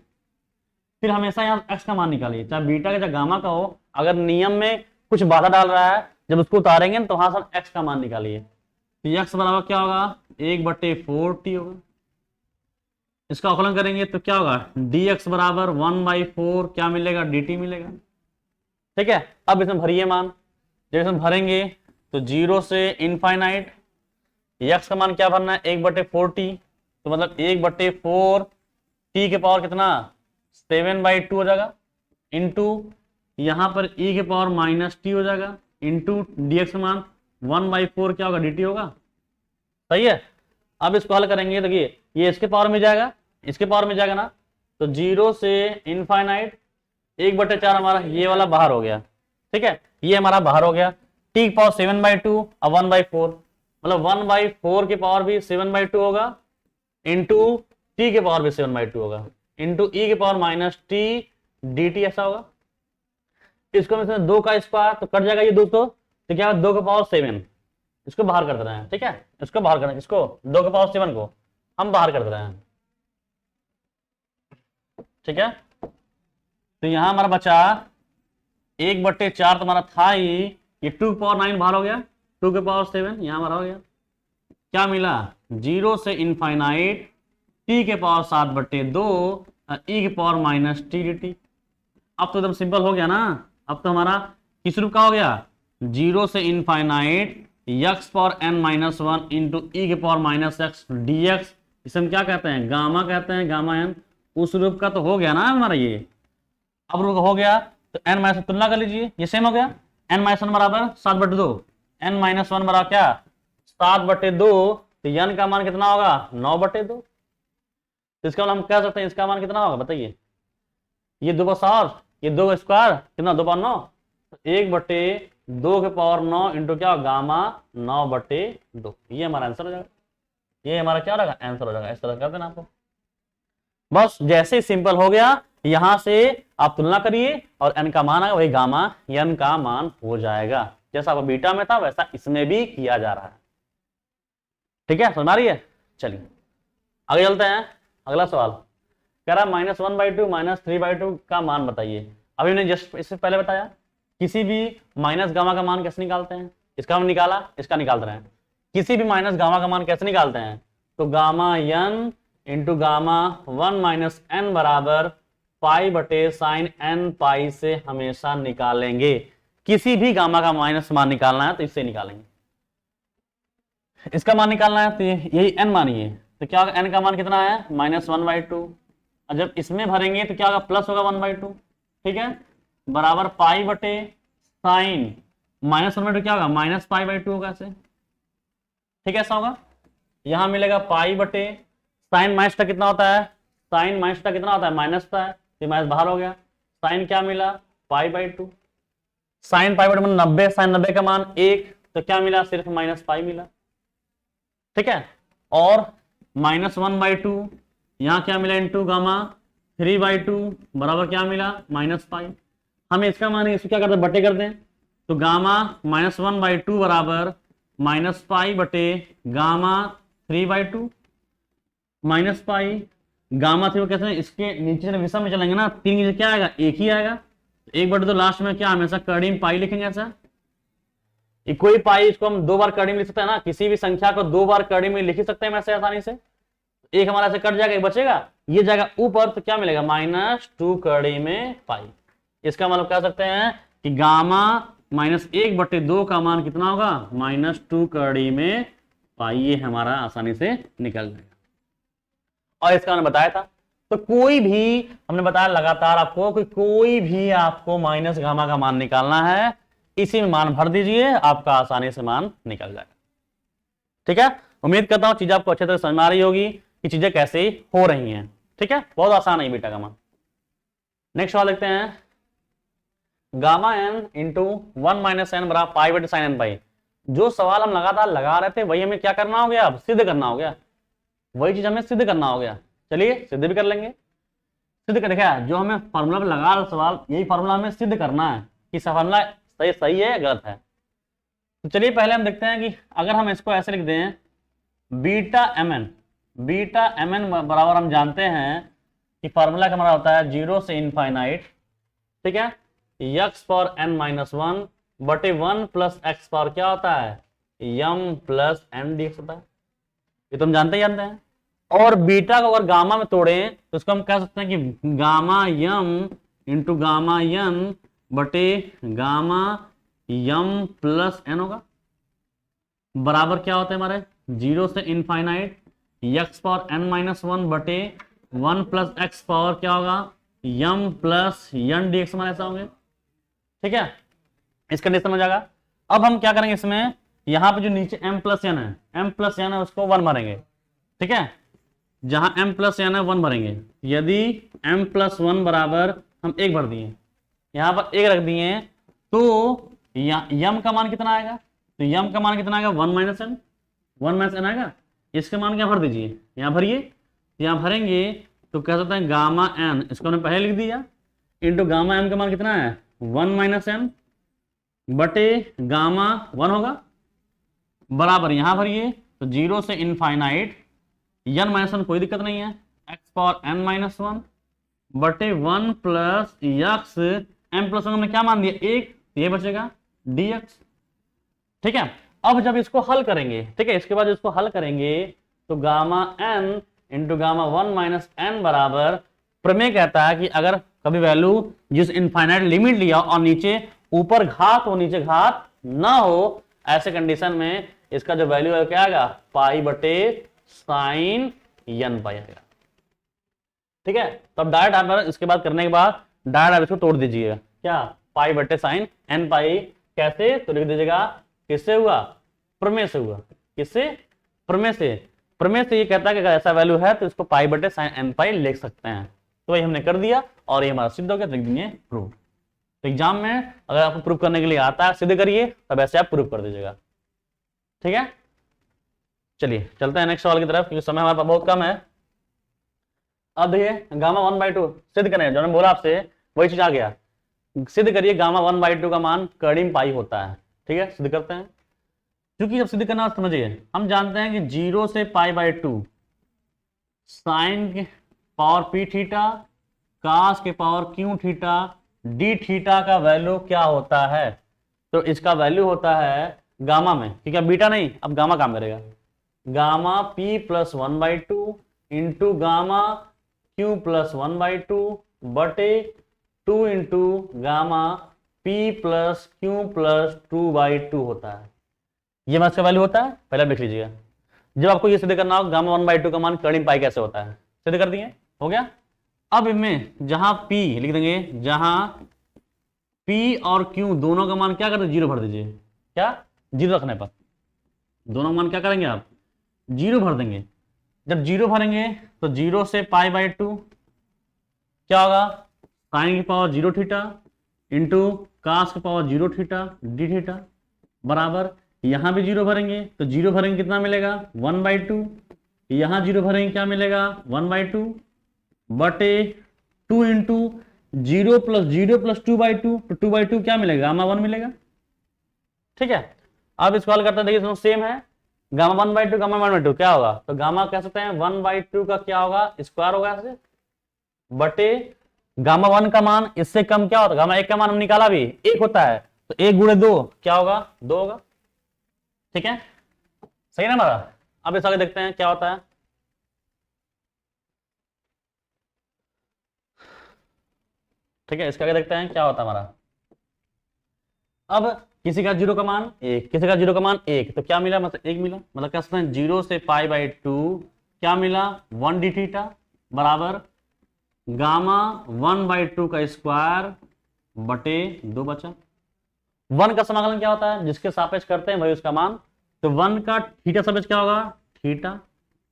फिर हमेशा यहाँ x का मान निकालिए, चाहे बीटा का चाहे गामा का हो। अगर नियम में कुछ बाधा डाल रहा है, जब उसको उतारेंगे तो वहां से x का मान निकालिए। तो x बराबर क्या होगा, 1/4t होगा। इसका अवकलन करेंगे तो क्या होगा, dx बराबर 1/4 क्या मिलेगा, dt मिलेगा। ठीक है, अब इसमें भरिए मान। जब इसमें भरेंगे तो 0 से इनफाइनाइट x का मान क्या भरना है, 1/4t, तो मतलब 1/4 t के पावर कितना, 7/2 हो जाएगा, इंटू यहां पर e के पावर माइनस टी हो जाएगा, इंटू dx का मान 1/4 क्या होगा, dt होगा। सही है। अब इसको हल करेंगे, देखिए ये इसके पावर में जाएगा, इसके पावर में जाएगा ना, तो 0 से इनफाइनाइट 1/4 हमारा ये वाला बाहर हो गया। ठीक है, ये हमारा बाहर हो गया। टी की पावर 7/2 और 1/4, मतलब 1/4 के पावर भी 7/2 होगा, इंटू टी के पावर भी 7/2 होगा, इंटू ई के power minus T D T, ऐसा होगा। इसको में 2 का स्क्वायर तो कट जाएगा ये 2 तो क्या है, 2 का पावर 7, इसको बाहर कर दे रहे हैं। ठीक है, इसको बाहर करना, इसको 2 का पावर 7 को हम बाहर कर दे रहे हैं। ठीक है, तो यहां हमारा बचा 1/4 तो हमारा था ही, ये 2 के पावर 9 बाहर हो गया, 2 के पावर 7 यहां हमारा हो गया। क्या मिला, 0 से इनफाइनाइट टी के पावर 7/2 ई के power minus T D T. अब तो एकदम सिंपल हो गया ना। अब तो हमारा किस रूप का हो गया, 0 से infinite x power n minus one into e के power minus x d x, इसे हम क्या कहते हैं, गामा कहते हैं, गामा n। उस रूप का तो हो गया ना हमारा ये। अब रूप हो गया तो n माइनस तुलना कर लीजिए, ये सेम हो गया। n माइनस वन बराबर 7/2, n माइनस वन बराबर क्या, 7/2, तो n का मान कितना होगा, 9/2। तो इसका हम कह सकते हैं इसका मान कितना होगा, बताइए। ये 2 और ये 2 स्क्वायर कितना, 2 पावर 9, 1/2 के पावर 9 इंटू क्या, गामा 9/2। ये हमारा आंसर हो जाएगा, ये हमारा क्या रहेगा, आंसर हो जाएगा। इस तरह कर देना आपको, बस जैसे ही सिंपल हो गया। यहां से आप तुलना करिए और n का मान आएगा, वही गामा n का मान हो जाएगा। जैसा आपका बीटा में था वैसा इसमें भी किया जा रहा है। ठीक है, समझ आ रही है। चलिए आगे चलते हैं। अगला सवाल कह रहा है -1/2 -3/2 का मान बताइए। अभी हमने जस्ट इससे पहले बताया किसी भी माइनस गामा का मान कैसे निकालते हैं, इसका हम निकाला, इसका निकाल रहे हैं। किसी भी माइनस गामा का मान कैसे निकालते हैं, तो gamma n into gamma 1 minus n बराबर पाई/sin n पाई से हमेशा निकालेंगे। किसी भी गामा का माइनस मान निकालना है तो इससे निकालेंगे। इसका मान निकालना है तो यही n मानिए, तो क्या होगा, n का मान कितना है, -1/2। और जब इसमें भरेंगे तो क्या होगा, प्लस होगा 1/2। ठीक है, बराबर पाई/sin -1/2 क्या होगा, -पाई/2 होगा ऐसे। ठीक है, ऐसा होगा। यहां मिलेगा पाई/sin माइनस का कितना होता है, sin माइनस का कितना होता है, माइनस का है, तो माइनस बाहर हो गया। sin क्या मिला, पाई/2। sin पाई/2 मतलब 90, sin 90 का मान 1, तो क्या मिला, सिर्फ -पाई मिला। ठीक है, और -1/2 यहां क्या मिला, इंटू गामा 3/2 बराबर क्या मिला, -पाई। हमें इसका मान इसको क्या करते हैं, बटे करते हैं, तो गामा -1/2 बराबर -पाई/, गामा 3/2 -पाई। गामा 3 कैसे, इसके नीचे से विषम में चलेंगे ना, 3 नीचे क्या आएगा, 1 ही आएगा। 1/2 लास्ट में क्या, हमेशा कड़ी में पाई लिखेंगे ऐसा। कोई पाई इसको हम 2 बार कड़ी में लिख सकते हैं ना, किसी भी संख्या को 2 बार कड़ी में लिख सकते हैं वैसे आसानी से। एक हमारा से कट जाएगा, एक बचेगा, ये जाएगा ऊपर, तो क्या मिलेगा, -2 कड़ी में पाई। इसका मतलब कह सकते हैं कि गामा -1/2 का मान कितना होगा, -2 कड़ी में पाई ये हमारा आसानी से निकल जाएगा। और इसका मैंने बताया था, तो कोई भी हमने बताया लगातार आपको कि कोई भी आपको माइनस गामा का मान निकालना है, इसी में मान भर दीजिए, आपका आसानी से मान निकल जाएगा। ठीक है, उम्मीद करता हूं चीजें आपको अच्छे तरह समझ में आ रही होगी कि चीजें कैसे हो रही हैं। ठीक है, बहुत आसान है बीटा गामा। नेक्स्ट सवाल देखते हैं, गामा एन इंटू 1 - n बराबर पाई बटे साइन एन पाई। जो सवाल हम लगातार लगा रहे थे वही हमें क्या करना हो गया, अब सिद्ध करना हो गया, वही चीज हमें सिद्ध करना हो गया। चलिए सिद्ध भी कर लेंगे। सिद्ध कर देखा, जो हमें फॉर्मूला पे लगा रहा सवाल, यही फॉर्मूला हमें सिद्ध करना है कि फॉर्मूला सही सही है गलत है। तो चलिए पहले हम देखते हैं कि अगर हम इसको ऐसे लिख दें, बीटा एम एन बराबर हम जानते हैं कि फॉर्मूला हमारा होता है 0 से इनफाइनाइट, ठीक है, x पावर n-1 बटे 1 प्लस एक्स पावर क्या होता है, m प्लस n dx होता है। ये तो हम जानते हैं। और बीटा को अगर गामा में तोड़ें तो इसको हम कह सकते हैं कि गामा यम इंटू गामा यन बटे गामा यम प्लस एन होगा, बराबर क्या होता है हमारे 0 से इनफाइनाइट x पावर n-1 बटे 1 प्लस एक्स पावर क्या होगा यम प्लस यन dx हमारे ऐसा होंगे। ठीक है, इस कंडीशन में जाएगा। अब हम क्या करेंगे, इसमें यहां पे जो नीचे m प्लस n है उसको 1 भरेंगे। ठीक है, जहां m प्लस n है 1 भरेंगे। यदि m प्लस 1 बराबर हम 1 भर दिए, यहां पर 1 रख दिए, तो यम का मान कितना आएगा, तो यम का मान कितना आएगा 1 - n आएगा। इसका मान क्या भर दीजिए, यहां भरिए, यहां भरेंगे तो कह सकते हैं गामा n, इसको हमने पहले लिख दिया, इंटू गामा m का मान कितना है 1 - n बटे गामा 1 होगा, बराबर यहां भरिए तो 0 से इनफाइनाइट n-1 कोई दिक्कत नहीं है, x पावर n-1 बटे 1 प्लस x m प्लस 1 हमने क्या मान दिया 1, ये बचेगा dx। ठीक है, अब जब इसको हल करेंगे, ठीक है, इसके बाद इसको हल करेंगे तो gamma n into gamma 1 - n बराबर, प्रमेय कहता है कि अगर कभी वैल्यू जिस इनफाइनाइट लिमिट लिया और नीचे ऊपर घात हो नीचे घात ना हो, ऐसे कंडीशन में इसका जो वैल्यू है क्या आएगा पाई बटे साइन n पाई आएगा। ठीक है, तो अब डायरेक्ट आप इसके बाद करने के बाद डायरेक्ट आप इसको तोड़ दीजिएगा, क्या पाई बटे साइन n पाई, कैसे, तो लिख दीजिएगा किससे हुआ, प्रमेय से हुआ, किससे, प्रमेय से। प्रमेय से ये कहता है कि अगर ऐसा वैल्यू है तो इसको पाई बटे साइन n पाई लिख सकते हैं। तो वही हमने कर दिया और ये हमारा सिद्ध हो गया, तो लिख देंगे प्रूव। तो एग्जाम में अगर आपको प्रूव करने के लिए आता है सिद्ध करिए, तब ऐसे आप प्रूव कर दीजिएगा। ठीक है, चलिए चलते हैं नेक्स्ट सवाल की तरफ क्योंकि समय हमारे पास बहुत कम है। अब देखिए गामा 1/2 सिद्ध करें, जो मैंने बोला आपसे वही चीज आ गया, सिद्ध करिए गामा 1/2 का मान करीब पाई होता है। ठीक है, सिद्ध करते हैं। क्योंकि जब सिद्ध करना समझिए, हम जानते हैं कि 0 से π/2 साइन के पावर p थीटा कास के power q theta d theta का वैल्यू क्या होता है, तो इसका वैल्यू होता है गामा में, ठीक है, बीटा नहीं, अब गामा काम करेगा, gamma p + 1/2 into gamma q + 1/2 बटे 2 इंटू गामा p + q + 2/2 होता है। ये इसका वैल्यू होता है, पहले आप लिख लीजिएगा। जब आपको ये सिद्ध करना हो गामा 1/2 का मान करीब पाई कैसे होता है, सिद्ध कर दिए, हो गया। अब इनमें जहां p लिख देंगे, जहां p और q दोनों का मान क्या कर दीजिए 0 भर दीजिए, क्या 0 रखने पर दोनों मान क्या करेंगे आप 0 भर देंगे। जब 0 भरेंगे तो 0 से π/2 क्या होगा साइन की पावर 0 थीटा इंटू कास की पावर 0 थीटा डी थीटा, बराबर यहां भी 0 भरेंगे तो 0 भरेंगे कितना मिलेगा 1/2, यहां 0 भरेंगे क्या मिलेगा 1/2 बटे 2 इंटू 0 + 0 + 2/2, तो 2/2 क्या मिलेगा गामा 1 मिलेगा। ठीक है, अब इसको हल करते हैं, देखिए सेम है, गामा 1/2 गामा 1/2 क्या होगा, तो गामा कह सकते हैं 1/2 का क्या होगा स्क्वायर होगा ऐसे, बटे गामा 1 का मान इससे कम क्या होता है, गामा 1 का मान हम निकाला भी 1 होता है, तो 1 × 2 क्या होगा 2 होगा। ठीक है, सही है ना हमारा। अब इस आगे देखते हैं क्या होता है। ठीक है, इसके आगे देखते हैं क्या होता है हमारा। अब किसी का 0 का मान 1, किसी का 0 का मान 1, तो क्या मिला, मतलब 1 मिला, मतलब कह सकते हैं 0 से π/2 क्या मिला 1 डी थीटा बराबर गामा 1/2 का स्क्वायर बटे 2 बचा। 1 का समाकलन क्या होता है, जिसके सापेक्ष करते हैं वही उसका मान, तो 1 का थीटा सापेक्ष क्या होगा थीटा।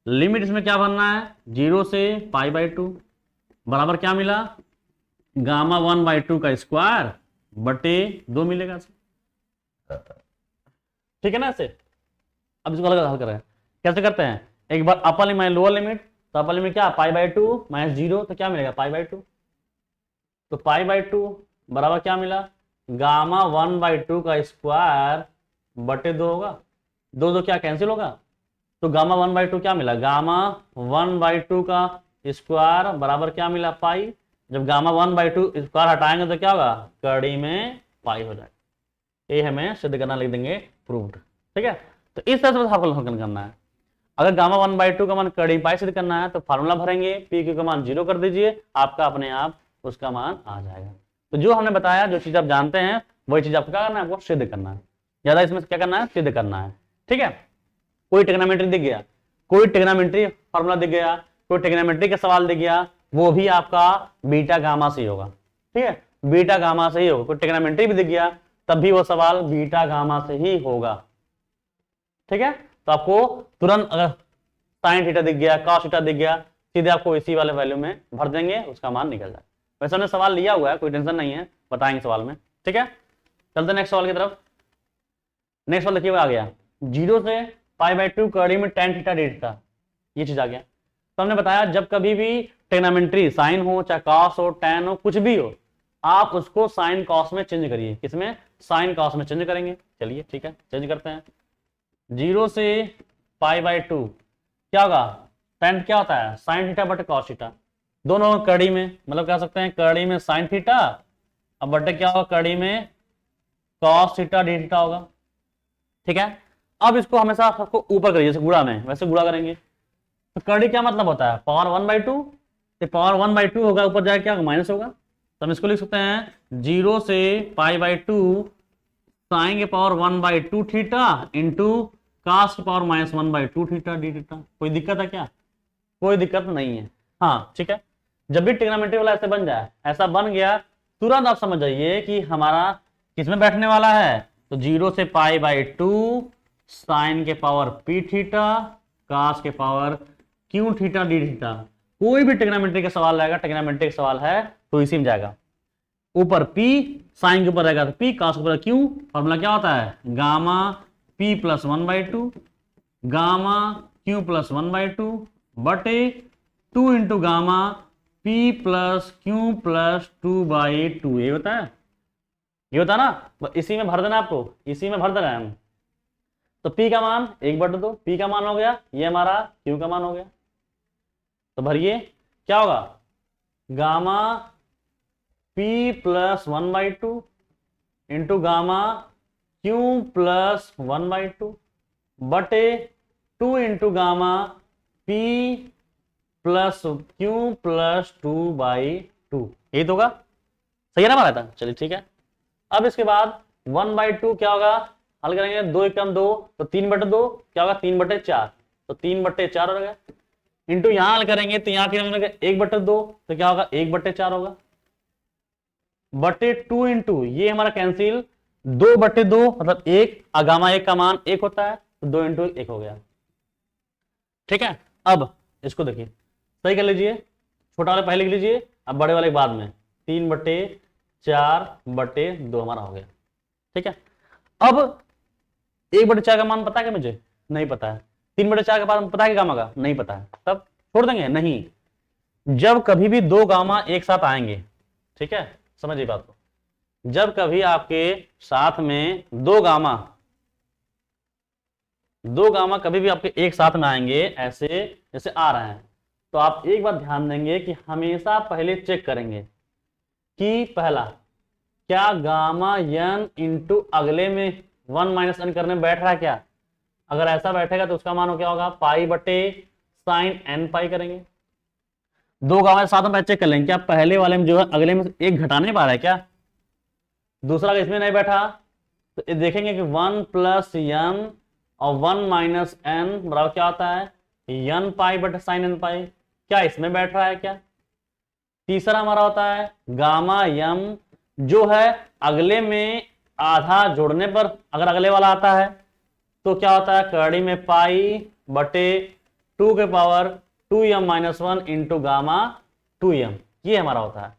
लिमिट इसमें क्या बनना है 0 से π/2 बराबर क्या मिला गामा 1/2 का स्क्वायर बटे 2 मिलेगा। ठीक है ना ऐसे। अब इसको अलग हल करें, कैसे करते हैं, एक बार अपर लिमिट लोअर लिमिट, तो अपर लिमिट क्या π/2 - 0, तो क्या मिलेगा π/2, तो π/2 बराबर क्या मिला गामा 1/2 का स्क्वायर बटे 2 होगा, 2 2 क्या कैंसिल होगा, तो गामा 1/2 क्या मिला गामा 1/2 का स्क्वायर बराबर क्या मिला पाई। जब गामा 1/2 स्क्वायर हटाएंगे तो क्या होगा कड़ी में पाई हो जाएगा। ये हमें सिद्ध करना लिख देंगे प्रूव्ड। ठीक है, तो इस तरह से आपको हल करना है। अगर गामा 1/2 का मान कड़ी पाई सिद्ध करना है तो फार्मूला भरेंगे, पी क्यू का मान 0 कर दीजिए, आपका अपने आप उसका मान आ जाएगा। तो जो हमने बताया, जो चीज आप जानते हैं वही चीज आपको क्या करना है, आपको सिद्ध करना है। ज्यादा इसमें क्या करना है, सिद्ध करना है। ठीक है, कोई ट्रिग्नोमेट्री दिख गया, कोई ट्रिग्नोमेट्री फार्मूला दिख गया, कोई ट्रिग्नोमेट्री का सवाल दिख गया, वो भी आपका बीटा गामा से ही होगा। ठीक है, बीटा गामा से ही होगा। कोई ट्रिग्नोमेट्री भी दिख गया तब भी वो सवाल बीटा गामा से ही होगा। ठीक है, तो आपको तुरंत अगर साइन थीटा दिख गया, कॉस थीटा दिख गया, सीधे आपको इसी वाले वैल्यू में भर देंगे, उसका मान निकल जाए। वैसे हमने सवाल लिया हुआ है, कोई टेंशन नहीं है, बताएंगे सवाल में। ठीक है, चलते नेक्स्ट सवाल की तरफ। नेक्स्ट सवाल देखिए आ गया 0 से π/2 कड़ी में tan थीटा d थीटा, ये चीज आ गया। तो हमने बताया जब कभी भी ट्रिग्नोमेट्री साइन हो चाहे कॉस हो टैन हो कुछ भी हो, आप उसको साइन कॉस में चेंज करिए। किसमें, साइन कॉस में चेंज करेंगे। चलिए ठीक है, चेंज करते हैं। 0 से π/2 क्या होगा, tan क्या होता है साइन थीटा बटे कॉस थीटा, दोनों कड़ी में, मतलब कह सकते हैं कड़ी में साइन थीटा अब बटे क्या होगा कड़ी में कॉस थीटा डी थीटा होगा। ठीक है, अब इसको हमेशा सबको ऊपर करिए, जैसे गुणा में वैसे गुणा करेंगे। तो कड़ी क्या मतलब होता है पावर 1/2, तो पावर 1/2 होगा, ऊपर जाके क्या माइनस होगा, तो हम इसको लिख सकते हैं 0 से π/2 साइन के पावर 1/2 थीटा इंटू कॉस की पावर -1/2 थीटा डी थीटा। कोई दिक्कत है क्या, कोई दिक्कत नहीं है। हाँ ठीक है, जब भी ट्रिग्नोमेट्री वाला ऐसे बन जाए, ऐसा बन गया तुरंत आप समझ जाइए कि हमारा किसमें बैठने वाला है, तो 0 से π/2 साइन के पावर p थीटा कॉस के power q theta d theta. कोई भी ट्रिग्नोमेट्री का सवाल रहेगा, ट्रिग्नोमेट्री का सवाल है तो इसी में जाएगा, ऊपर p साइन के ऊपर रहेगा तो p, कॉस के ऊपर q। फॉर्मूला क्या होता है गामा p + 1/2 गामा q + 1/2 बटे 2 इंटू गामा p + q + 2/2। ये होता है, ये होता है ना, इसी में भर देना आपको, इसी में भर देना है हम। तो p का मान 1/2, p का मान हो गया, ये हमारा q का मान हो गया। तो भरिए क्या होगा gamma p + 1/2 into gamma q + 1/2 बटे 2 इंटू गामा p + q + 2/2। यही तो होगा, सही है ना हमारा था। चलिए ठीक है, अब इसके बाद 1/2 क्या होगा, हल करेंगे 2 × 2 तो 3/2 क्या होगा 3/4, तो 3/4 हो गया। इंटू यहां हल करेंगे तो यहाँ फिर 1/2 तो क्या होगा 1/4 होगा, बटे 2 इंटू ये हमारा कैंसिल 2/2 मतलब 1, गामा 1 का मान 1 होता है तो 2 इंटू 1 हो गया। ठीक है, अब इसको देखिए सही कर लीजिए, छोटा वाले पहले लिख लीजिए, अब बड़े वाले बाद में 3/4/2 हमारा हो गया। ठीक है, अब 1/4 का मान पता है क्या मुझे, नहीं पता है। 3/4 का मान पता है क्या गामा का, नहीं पता है, तब छोड़ देंगे। नहीं, जब कभी भी 2 गामा एक साथ आएंगे, ठीक है समझिए बात को, जब कभी आपके साथ में 2 गामा कभी भी आपके एक साथ में आएंगे, ऐसे जैसे आ रहे हैं, तो आप एक बात ध्यान देंगे कि हमेशा पहले चेक करेंगे कि पहला क्या गामा n इंटू अगले में 1 - n करने में बैठ रहा है क्या, अगर ऐसा बैठेगा तो उसका मान क्या होगा π/sin n करेंगे। 2 गामा साथ में चेक कर लेंगे क्या पहले वाले में जो है अगले में एक घटाने पा रहा है क्या, दूसरा इसमें नहीं बैठा तो ये देखेंगे कि 1 प्लस एन और 1 माइनस एन बराबर क्या होता है, एन पाई बटे साइन एन पाई। क्या इसमें बैठ रहा है क्या? तीसरा हमारा होता है गामा यम, जो है अगले में आधा जोड़ने पर अगर अगले वाला आता है तो क्या होता है, कड़ी में पाई बटे 2 के power 2m minus 1 into gamma 2m, ये हमारा होता है।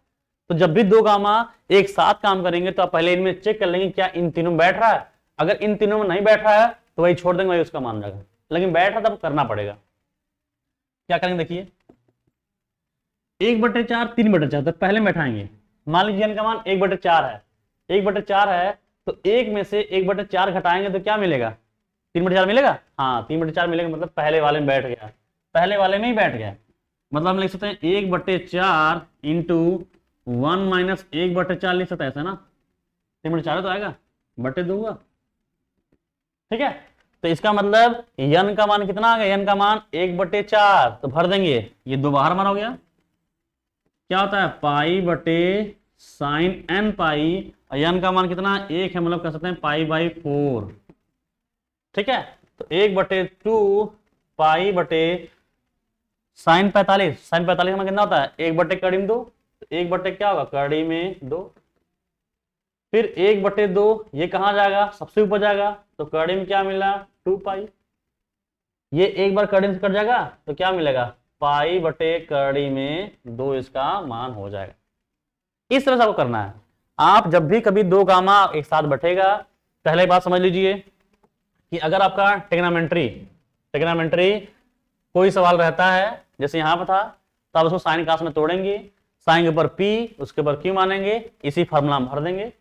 तो जब भी दो गामा एक साथ काम करेंगे तो आप पहले इनमें चेक कर लेंगे क्या इन तीनों में बैठ रहा है। अगर इन तीनों में नहीं बैठ रहा है तो वही छोड़ देंगे, वही उसका मान जाएगा। लेकिन बैठ रहा तब करना पड़ेगा। क्या करेंगे देखिए, 1/4 3/4 तो पहले बैठाएंगे। मान लीजिए इनका मान 1/4 है, 1/4 है तो एक में से 1/4 घटाएंगे तो क्या मिलेगा, 3/4 मिलेगा। हाँ 3/4 मिलेगा, मतलब पहले वाले में बैठ गया, पहले वाले में ही बैठ गया। मतलब हम लिख सकते हैं 1/4 इंटू 1 माइनस 1/4 लिख सकते हैं ऐसा ना, 3/4 तो आएगा बटे 2 हुआ। ठीक है, तो इसका मतलब n का मान कितना आ गया, n का मान 1/4 तो भर देंगे, ये 2 बाहर मान हो गया। क्या होता है पाई बटे साइन n पाई, और n का मान कितना 1 है, मतलब कह सकते हैं पाई/4। ठीक है, तो 1/2 पाई बटे साइन 45, साइन 45 में कितना होता है 1/कड़ी में 2, तो 1 क्या होगा कड़ी में 2, फिर 1/2 ये कहाँ जाएगा, सबसे ऊपर जाएगा, तो कड़ी में क्या मिला 2 पाई, ये एक बार कड़ी से कट जाएगा तो क्या मिलेगा पाई बटे कड़ी में 2, इसका मान हो जाएगा। इस तरह से आपको करना है। आप जब भी कभी दो गामा एक साथ बैठेगा, पहले बात समझ लीजिए कि अगर आपका टेग्नामेंट्री कोई सवाल रहता है, जैसे यहाँ पर था, तो आप उसको साइन क्लास में तोड़ेंगे, साइन के ऊपर पी, उसके ऊपर क्यू मानेंगे, इसी फॉर्मूला में भर देंगे,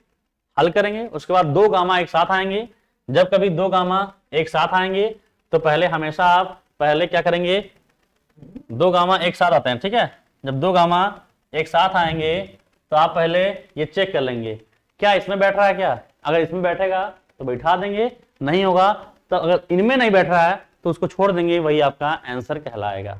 हल करेंगे। उसके बाद दो गामा एक साथ आएंगे। जब कभी दो गामा एक साथ आएंगे तो पहले हमेशा आप पहले क्या करेंगे, दो गामा एक साथ आते हैं, ठीक है, जब दो गामा एक साथ आएंगे तो आप पहले ये चेक कर लेंगे क्या इसमें बैठ रहा है क्या। अगर इसमें बैठेगा तो बैठा देंगे, नहीं होगा तो अगर इनमें नहीं बैठ रहा है तो उसको छोड़ देंगे, वही आपका आंसर कहलाएगा।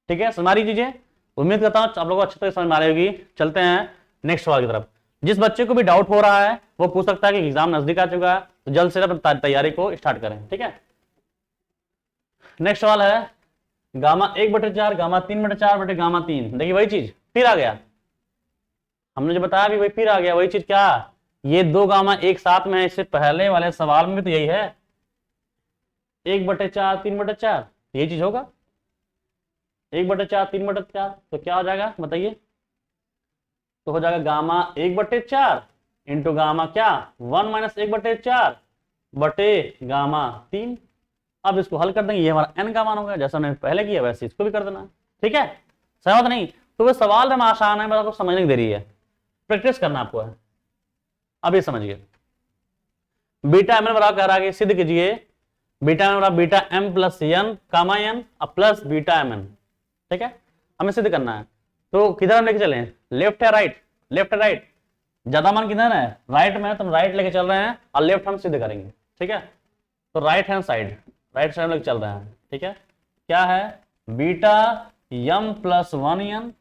ठीक है, समझ लीजिए। उम्मीद करता हूं आप लोगों को अच्छी तरह समझ में आ रही होगी। चलते हैं नेक्स्ट सवाल की तरफ। जिस बच्चे को भी डाउट हो रहा है वो पूछ सकता है कि एग्जाम नजदीक आ चुका है, तो जल्द से जल्द तैयारी को स्टार्ट करें। ठीक है, नेक्स्ट सवाल है गामा 1/4 गामा 3/4 बटे गामा 3। देखिए वही चीज फिर आ गया, हमने जो बताया भी वही फिर आ गया, वही चीज क्या, ये दो गामा एक साथ में है। इससे पहले वाले सवाल में भी तो यही है 1/4 3/4, यही चीज होगा 1/4 3/4, तो क्या हो जाएगा बताइए, तो हो जाएगा गामा 1/4 इंटू गामा क्या 1 माइनस 1/4 बटे गामा 3। अब इसको हल कर देंगे, ये हमारा n का मान होगा, जैसा हमने पहले किया वैसे इसको भी कर देना है। ठीक है, सहमत नहीं, तो वो सवाल हम आसान है, बस आपको समझने की देरी है, प्रैक्टिस करना आपको है। अब ये समझिए बीटा एम बराबर कह रहा है, सिद्ध कीजिए बीटा एम बराबर beta m plus n comma n plus beta m n. ठीक है, हमें सिद्ध करना है, तो किधर हम लेके चले, लेफ्ट है राइट, लेफ्ट है राइट, ज्यादा मान किधर है राइट में, तो हम राइट लेके चल रहे हैं और लेफ्ट हम सिद्ध करेंगे। ठीक है, तो right hand side, right side लेके चल रहे हैं। ठीक है, क्या है बीटा यम प्लस 1 एन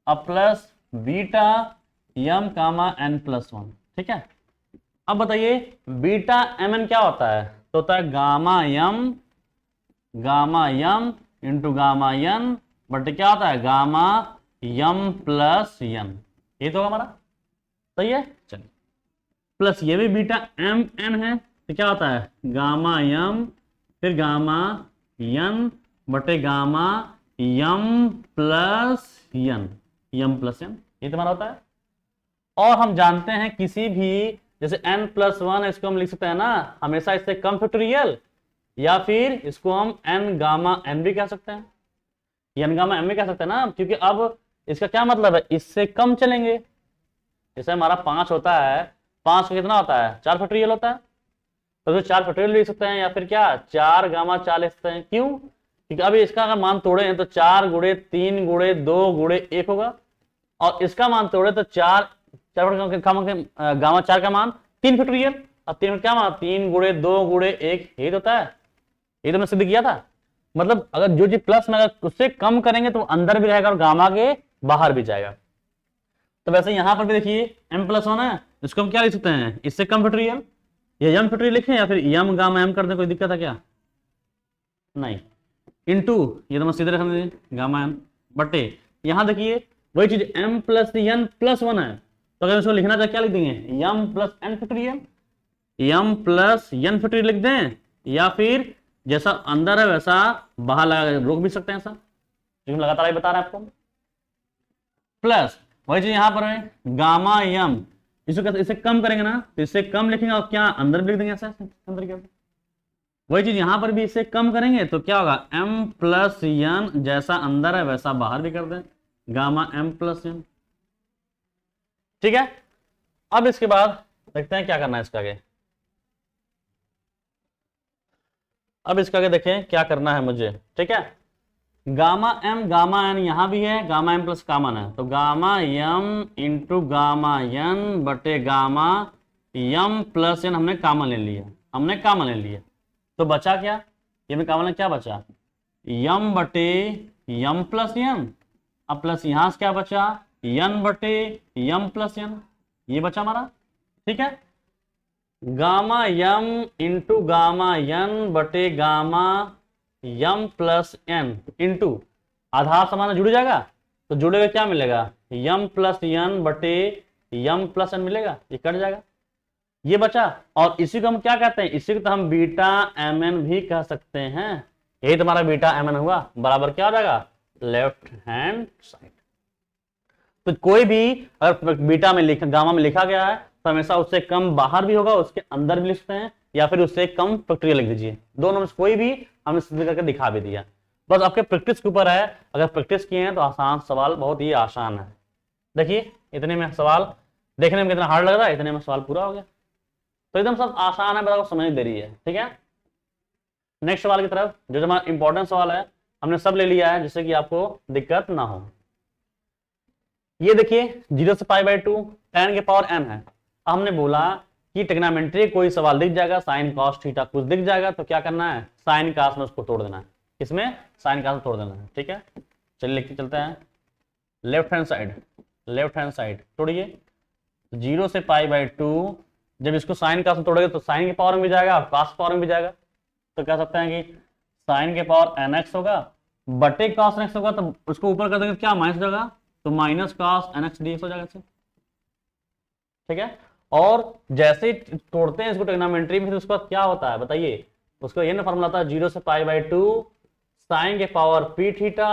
प्लस बीटा यम कामा एन प्लस 1। ठीक है, अब बताइए बीटा एम एन क्या होता है, तो होता है गामा यम इंटू गामा यन बटे क्या होता है गामा यम प्लस यन, ये तो होगा हमारा, सही है। चलिए प्लस ये भी बीटा एम एन है, तो क्या होता है गामा यम फिर गामा यन बटे गामा यम प्लस यन, ये तुम्हारा होता है। और हम जानते हैं किसी भी जैसे n+1 इसको हम लिख सकते हैं ना हमेशा इससे कम फैक्टोरियल, या फिर इसको हम n गामा n भी कह सकते हैं, n गामा m भी कह सकते हैं ना, क्योंकि अब इसका क्या मतलब है इससे कम चलेंगे। जैसे हमारा 5 होता है, 5 का कितना होता है 4 फैक्टोरियल होता है, तो 4 फैक्टोरियल लिख सकते हैं, या फिर क्या 4 गामा 4 लिख सकते हैं। क्यों, क्योंकि अभी इसका अगर मान तोड़े हैं तो 4 गुणे 3 गुणे 2 गुणे 1 होगा, और इसका मान तोड़े तो 4 गामा 4 का मान 3 फैक्टोरियल, और 3 क्या मान 3 गुणे 2 गुणे 1, यही होता है। ये तो मैं सिद्ध किया था। मतलब अगर जो चीज प्लस में अगर उससे कम करेंगे तो अंदर भी रहेगा और गामा के बाहर भी जाएगा। तो वैसे यहां पर भी देखिए m+1 है, इसको हम क्या लिख सकते हैं, इससे कम फैक्टोरियल, या यम फैक्टोरियल लिखें या फिर यम गामा एम कर दें, कोई दिक्कत है क्या? नहीं। इनटू ये तो मैं सीधे रखने दें गामा एम बटे, यहां देखिए वही चीज m प्लस एन प्लस 1 है, तो अगर इसको लिखना चाहे क्या लिख देंगे, m plus n factorial, m plus n factorial लिख दें, या फिर जैसा अंदर है वैसा बाहर लगा रोक भी सकते हैं ऐसा, जो हम लगातार ही बता रहे हैं आपको। प्लस वही चीज यहां पर है गामा यम, इसको इससे कम करेंगे ना तो इससे कम लिखेंगे और क्या अंदर भी लिख देंगे ऐसा अंदर क्या, वही चीज यहां पर भी इससे कम करेंगे तो क्या होगा, m प्लस एन, जैसा अंदर है वैसा बाहर भी कर दें, गामा m प्लस एन। ठीक है, अब इसके बाद देखते हैं क्या करना है इसका आगे। अब इसका आगे देखें क्या करना है मुझे। ठीक है, गामा m गामा n यहां भी है, गामा m प्लस कॉमन है, तो gamma m into gamma n बटे गामा m प्लस n हमने कॉमन ले लिया, हमने कॉमन ले लिया, तो बचा क्या, ये में कॉमन क्या बचा, m बटे m प्लस n, अब प्लस यहां से क्या बचा, n बटे m प्लस n, ये बचा हमारा। ठीक है, gamma m into gamma n बटे gamma m plus n into आधार समान जुड़ जाएगा, तो जुड़ेगा क्या मिलेगा, m प्लस n बटे m प्लस n मिलेगा, ये कट जाएगा, ये बचा। और इसी को हम क्या कहते हैं, इसी को तो हम बीटा mn भी कह सकते हैं, यही तुम्हारा बीटा mn हुआ, बराबर क्या हो जाएगा, लेफ्ट हैंड साइड। तो कोई भी अगर बीटा में लिखा गामा में लिखा गया है तो हमेशा उससे कम बाहर भी होगा, उसके अंदर भी लिख सकते हैं, या फिर उससे कम फैक्टोरियल लिख दीजिए, दोनों में से कोई भी हमने सिद्ध करके दिखा भी दिया। बस आपके प्रैक्टिस के ऊपर है, अगर प्रैक्टिस किए हैं तो आसान सवाल बहुत ही आसान है। देखिए इतने में सवाल देखने में कितना हार्ड लग रहा है, इतने में सवाल पूरा हो गया, तो एकदम सब आसान है, बस समझ दे रही है। ठीक है, नेक्स्ट सवाल की तरफ, जो हमारा इंपॉर्टेंट सवाल है हमने सब ले लिया है जिससे कि आपको दिक्कत ना हो। ये देखिए 0 से पाई बाई 2 tan के पावर n है, हमने बोला कि ट्रिग्नोमेट्री कोई सवाल दिख जाएगा, साइन कॉस थीटा कुछ दिख जाएगा, तो क्या करना है, साइन कॉस में उसको तोड़ देना है, इसमें साइन कॉस में तोड़ देना है। ठीक है, चलिए लिखते चलते हैं, लेफ्ट हैंड साइड तोड़िए, 0 से पाई बाई 2, जब इसको साइन कॉस में तोड़ोगे तो साइन के पावर में भी जाएगा और कॉस पावर में भी जाएगा, तो कह सकते हैं कि साइन के पावर nx होगा बटे कॉस nx होगा, तो उसको ऊपर कर देंगे क्या माइनस हो जाएगा, तो माइनस कॉस nx dx हो जाएगा इससे। ठीक है, और जैसे ही तोड़ते हैं इसको ट्रिग्नोमेट्री में, उसके बाद क्या होता है बताइए, उसका ये ना फॉर्मूला था 0 से पाई बाई 2 साइन के पावर p थीटा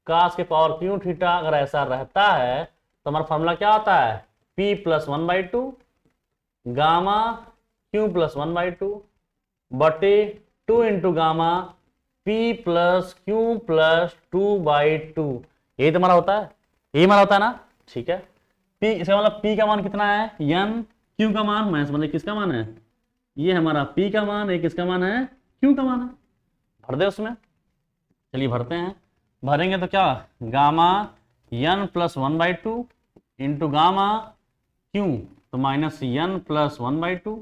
कॉस के पावर q थीटा, अगर ऐसा रहता है तो हमारा फॉर्मूला क्या होता है, p plus 1/2 gamma q plus 1/2 बटे 2 into gamma p plus q plus 2/2, यही तो हमारा होता है, यही हमारा होता है ना। ठीक है, p इसका मतलब p का मान कितना है n, q का मान माइनस मतलब किसका मान है, ये हमारा p का मान है, किसका मान है, q का मान है, भर दे उसमें। चलिए भरते हैं, भरेंगे तो क्या, gamma n plus 1/2 into gamma q, तो माइनस n प्लस 1/2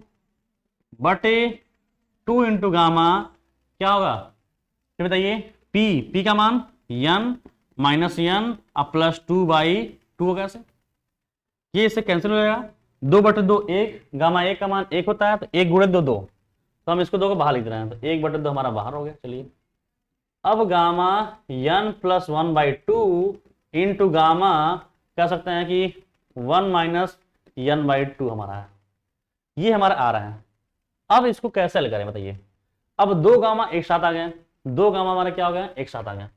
बटे 2 इंटू गामा क्या होगा, फिर बताइए, p का मान n माइनस n अब प्लस 2/2 होगा ऐसे, ये इससे कैंसिल हो जाएगा, 2/2 1, गामा 1 का मान 1 होता है, तो 1 गुणे 2 2, तो हम इसको 2 को बाहर लिख रहे हैं, तो 1/2 हमारा बाहर हो गया। चलिए अब gamma n plus 1/2 into gamma कह सकते हैं कि 1 माइनस n/2 हमारा है, ये हमारा आ रहा है। अब इसको कैसे हल करें बताइए, अब 2 गामा एक साथ आ गए, 2 गामा हमारे क्या हो गए, एक साथ आ गए।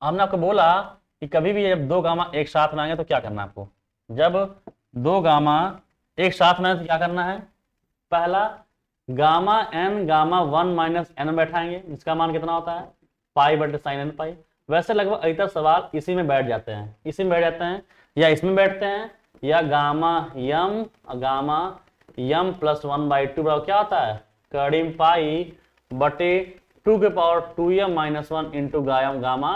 हमने आपको बोला कि कभी भी जब 2 गामा एक साथ में आएंगे तो क्या करना है आपको, जब 2 गामा एक साथ में आए तो क्या करना है, पहला gamma n gamma 1 minus n बैठाएंगे, जिसका मान कितना होता है पाई बटे साइन n पाई। वैसे लगभग अधिकतर सवाल इसी में बैठ जाते हैं, इसी में बैठ जाते हैं, या इसमें बैठते हैं, या गामा m प्लस 1/2 बराबर क्या होता है, करीम पाई बटे 2 के power 2m minus 1 into gamma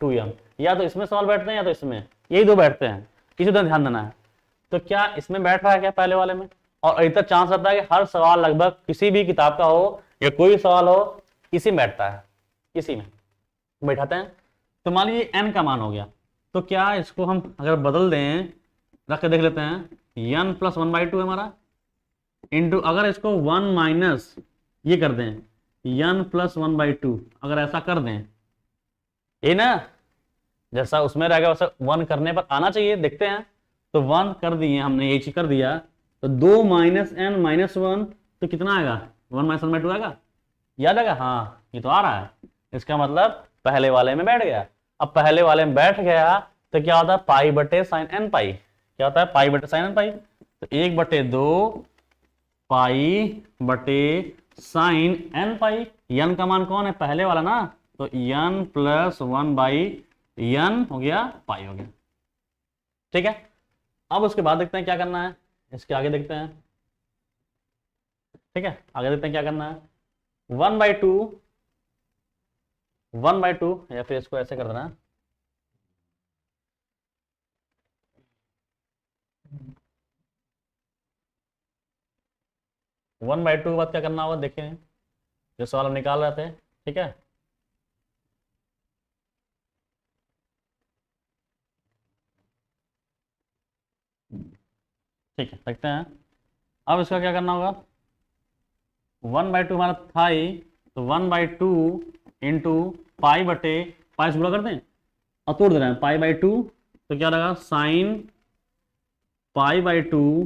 2m, या तो इसमें सवाल बैठते हैं या तो इसमें, यही दो बैठते हैं, किसी तरह ध्यान देना है। तो क्या इसमें बैठ रहा है क्या पहले वाले में, और अधिकतर चांस रहता है कि हर सवाल लगभग किसी भी किताब का हो या कोई भी सवाल हो इसी में बैठता है, इसी में बैठाते हैं। तो मान लीजिए n का मान हो गया, तो क्या इसको हम अगर बदल दें, रख के देख लेते हैं, n प्लस 1/2 है हमारा, इंटू अगर इसको 1 माइनस ये कर दें n प्लस 1/2, अगर ऐसा कर दें ये ना, जैसा उसमें रहेगा वैसा 1 करने पर आना चाहिए, देखते हैं। तो 1 कर दिए हमने, ये चीज कर दिया, तो 2 माइनस n माइनस 1 तो कितना आएगा, 1 माइनस 1/2 आएगा, याद आएगा, हाँ ये तो आ रहा है। इसका मतलब पहले वाले में बैठ गया। अब पहले वाले में बैठ गया तो क्या होता है, पाई बटे साइन n पाई, क्या होता है, पाई बटे साइन n पाई। तो 1/2 पाई बटे साइन n पाई, n का मान कौन है, पहले वाला ना, तो n प्लस 1/n हो गया, पाई हो गया। ठीक है, अब उसके बाद देखते हैं क्या करना है, इसके आगे देखते हैं। ठीक है, आगे देखते हैं क्या करना है। 1/2 या फिर इसको ऐसे कर देना है, वन बाई टू के बाद क्या करना होगा, देखें जो सवाल हम निकाल रहे थे। ठीक है, ठीक है, देखते हैं। अब इसका क्या करना होगा, 1/2 हमारा था ही, तो 1/2 इंटू पाई बटे, पाई से गुणा कर दें और तोड़ दे रहे हैं, पाई/2, तो क्या लगा, साइन पाई/2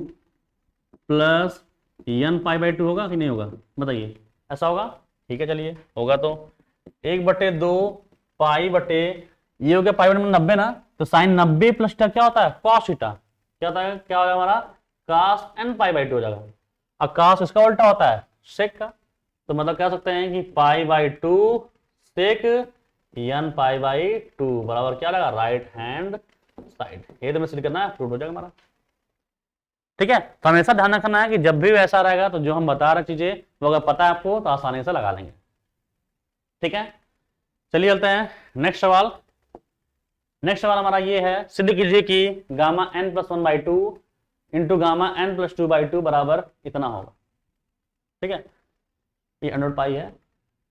प्लस n पाई/2 होगा कि नहीं होगा, बताइए, ऐसा होगा। ठीक है, चलिए होगा तो 1/2 पाई बटे, ये हो गया पाई बटे 90 ना, तो साइन 90 प्लस क्या होता है, कॉस थीटा, क्या होता है, क्या होगा हमारा, cos n पाई/2 हो जाएगा। अब cos इसका उल्टा होता है सेक का, तो मतलब कह सकते हैं कि पाई/2 सेक n पाई/2 बराबर क्या लगा, राइट हैंड साइड। ये तो मैं सिद्ध करना है, प्रूव हो जाएगा हमारा। ठीक है, तो हमेशा ध्यान रखना है कि जब भी वैसा रहेगा तो जो हम बता रहे चीजें वो अगर पता है आपको तो आसानी से लगा लेंगे। ठीक है, चलिए चलते हैं नेक्स्ट सवाल। नेक्स्ट सवाल हमारा ये है, सिद्ध कीजिए कि gamma n plus 1/2 into gamma n plus 2/2 बराबर इतना होगा। ठीक है, ये 100 पाई है,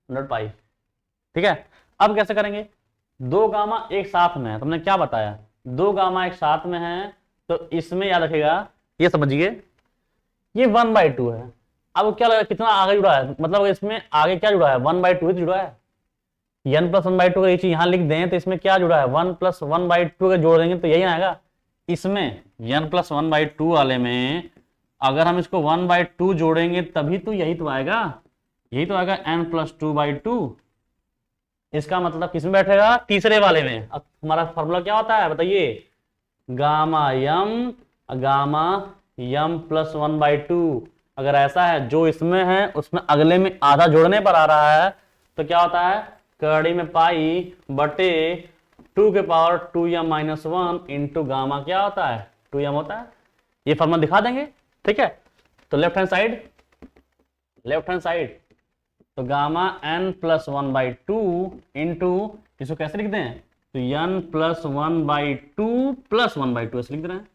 100 पाई। ठीक है, अब कैसे करेंगे, दो गामा एक साथ में है, तुमने क्या बताया, दो गामा एक साथ में है, तो इसमें याद रखेगा, ये समझिए ये 1/2 है। अब क्या लगा, कितना आगे जुड़ा है, मतलब इसमें आगे क्या जुड़ा है, 1/2 ही तो जुड़ा है। n प्लस 1/2 का ये चीज यहां लिख दें तो इसमें क्या जुड़ा है, 1 प्लस 1/2 का जोड़ देंगे तो यही आएगा। इसमें n प्लस 1/2 वाले में अगर हम इसको 1/2 जोड़ेंगे तभी तो यही तो आएगा, यही तो आएगा n प्लस 2/2। इसका मतलब किसमें बैठेगा, तीसरे वाले में। अब हमारा फॉर्मूला क्या होता है बताइए, गामा यम प्लस 1/2। अगर ऐसा है जो इसमें है उसमें अगले में आधा जोड़ने पर आ रहा है तो क्या होता है, कड़ी में पाई बटे 2 के power 2m minus 1 into gamma क्या होता है, 2m होता है। ये फॉर्मूला दिखा देंगे। ठीक है, तो लेफ्ट हैंड साइड, तो गामा n प्लस 1/2 इंटू, इसको कैसे लिख दें, तो n प्लस 1/2 प्लस 1/2 ऐसे लिख दे रहे हैं।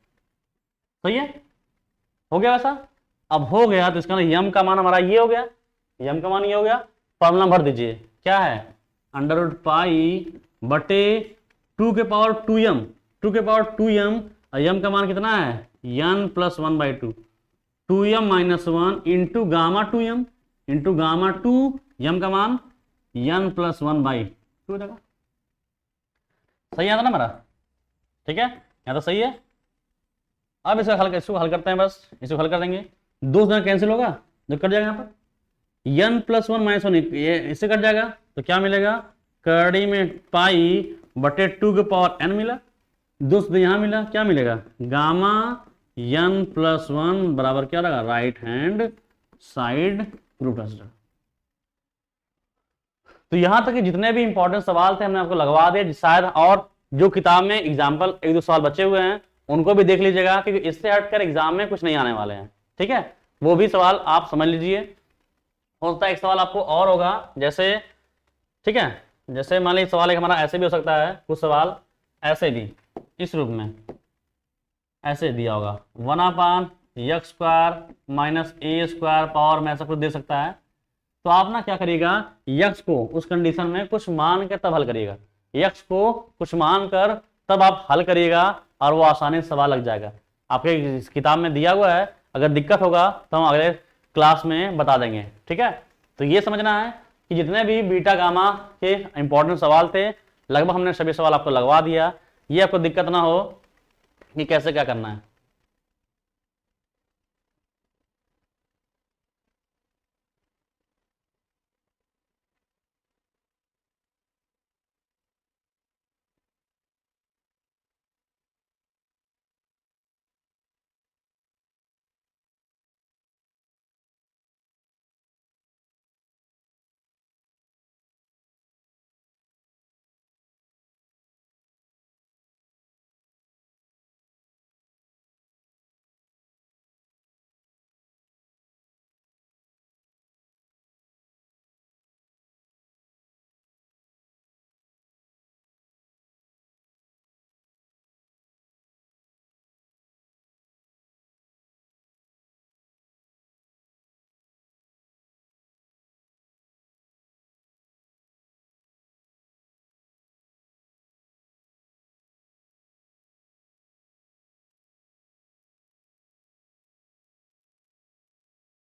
सही है, हो गया वैसा। अब हो गया तो इसका यम का मान हमारा ये हो गया, यम का मान ये हो गया। फॉर्मूला भर दीजिए, क्या है, अंडर रूट पाई बटे 2 के पावर 2m, 2 के पावर 2m, और यम का मान कितना है, n plus 1/2, 2m minus 1 into gamma 2m into gamma 2, यम का मान n प्लस 1/2 हो जाएगा। सही आता ना मेरा, ठीक है, यहाँ तो सही है। अब इसको हल करते हैं, बस इसको हल कर देंगे, दो से कैंसिल होगा, जो कट जाएगा यहाँ पर n प्लस 1 माइनस 1 ये इससे कट जाएगा, तो क्या मिलेगा, कड़ी में पाई बटे 2 के पावर n मिला, दो से यहाँ मिला, क्या मिलेगा, गामा n प्लस 1 बराबर क्या लगा, राइट हैंड साइड रूट है। तो यहां तक कि जितने भी इंपॉर्टेंट सवाल थे हमने आपको लगवा दिए, शायद और जो किताब में एग्जाम्पल एक दो सवाल बचे हुए हैं उनको भी देख लीजिएगा, क्योंकि इससे हटकर एग्जाम में कुछ नहीं आने वाले हैं। ठीक है, वो भी सवाल आप समझ लीजिए। हो सकता है एक सवाल आपको और होगा, जैसे, ठीक है, जैसे मान लीजिए सवाल एक हमारा ऐसे भी हो सकता है, कुछ सवाल ऐसे भी इस रूप में ऐसे दिया होगा, 1/x² माइनस a² पावर में ऐसा कुछ दे सकता है। तो आप ना क्या करिएगा, यक्स को उस कंडीशन में कुछ मान कर तब हल करिएगा, यक्स को कुछ मान कर तब आप हल करिएगा और वो आसानी से सवाल लग जाएगा। आपके इस किताब में दिया हुआ है, अगर दिक्कत होगा तो हम अगले क्लास में बता देंगे। ठीक है, तो ये समझना है कि जितने भी बीटा गामा के इंपॉर्टेंट सवाल थे लगभग हमने सभी सवाल आपको लगवा दिया, ये आपको दिक्कत ना हो कि कैसे क्या करना है।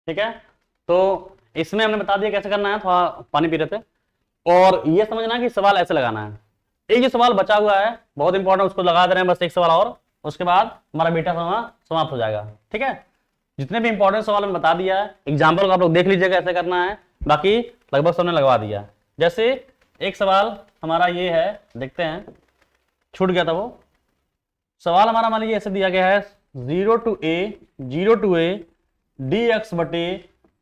ठीक है, तो इसमें हमने बता दिया कैसे करना है, थोड़ा पानी पी रहे थे। और ये समझना कि सवाल ऐसे लगाना है। एक जो सवाल बचा हुआ है बहुत इंपॉर्टेंट, उसको लगा दे रहे हैं बस एक सवाल और, उसके बाद हमारा बीटा समाप्त हो जाएगा। ठीक है, जितने भी इंपॉर्टेंट सवाल मैंने बता दिया है, एग्जाम्पल को आप लोग देख लीजिएगा कैसे करना है, बाकी लगभग सबने लगवा दिया। जैसे एक सवाल हमारा ये है, देखते हैं, छूट गया था वो सवाल हमारा, मान लीजिए ऐसे दिया गया है 0 to a डी एक्स बटे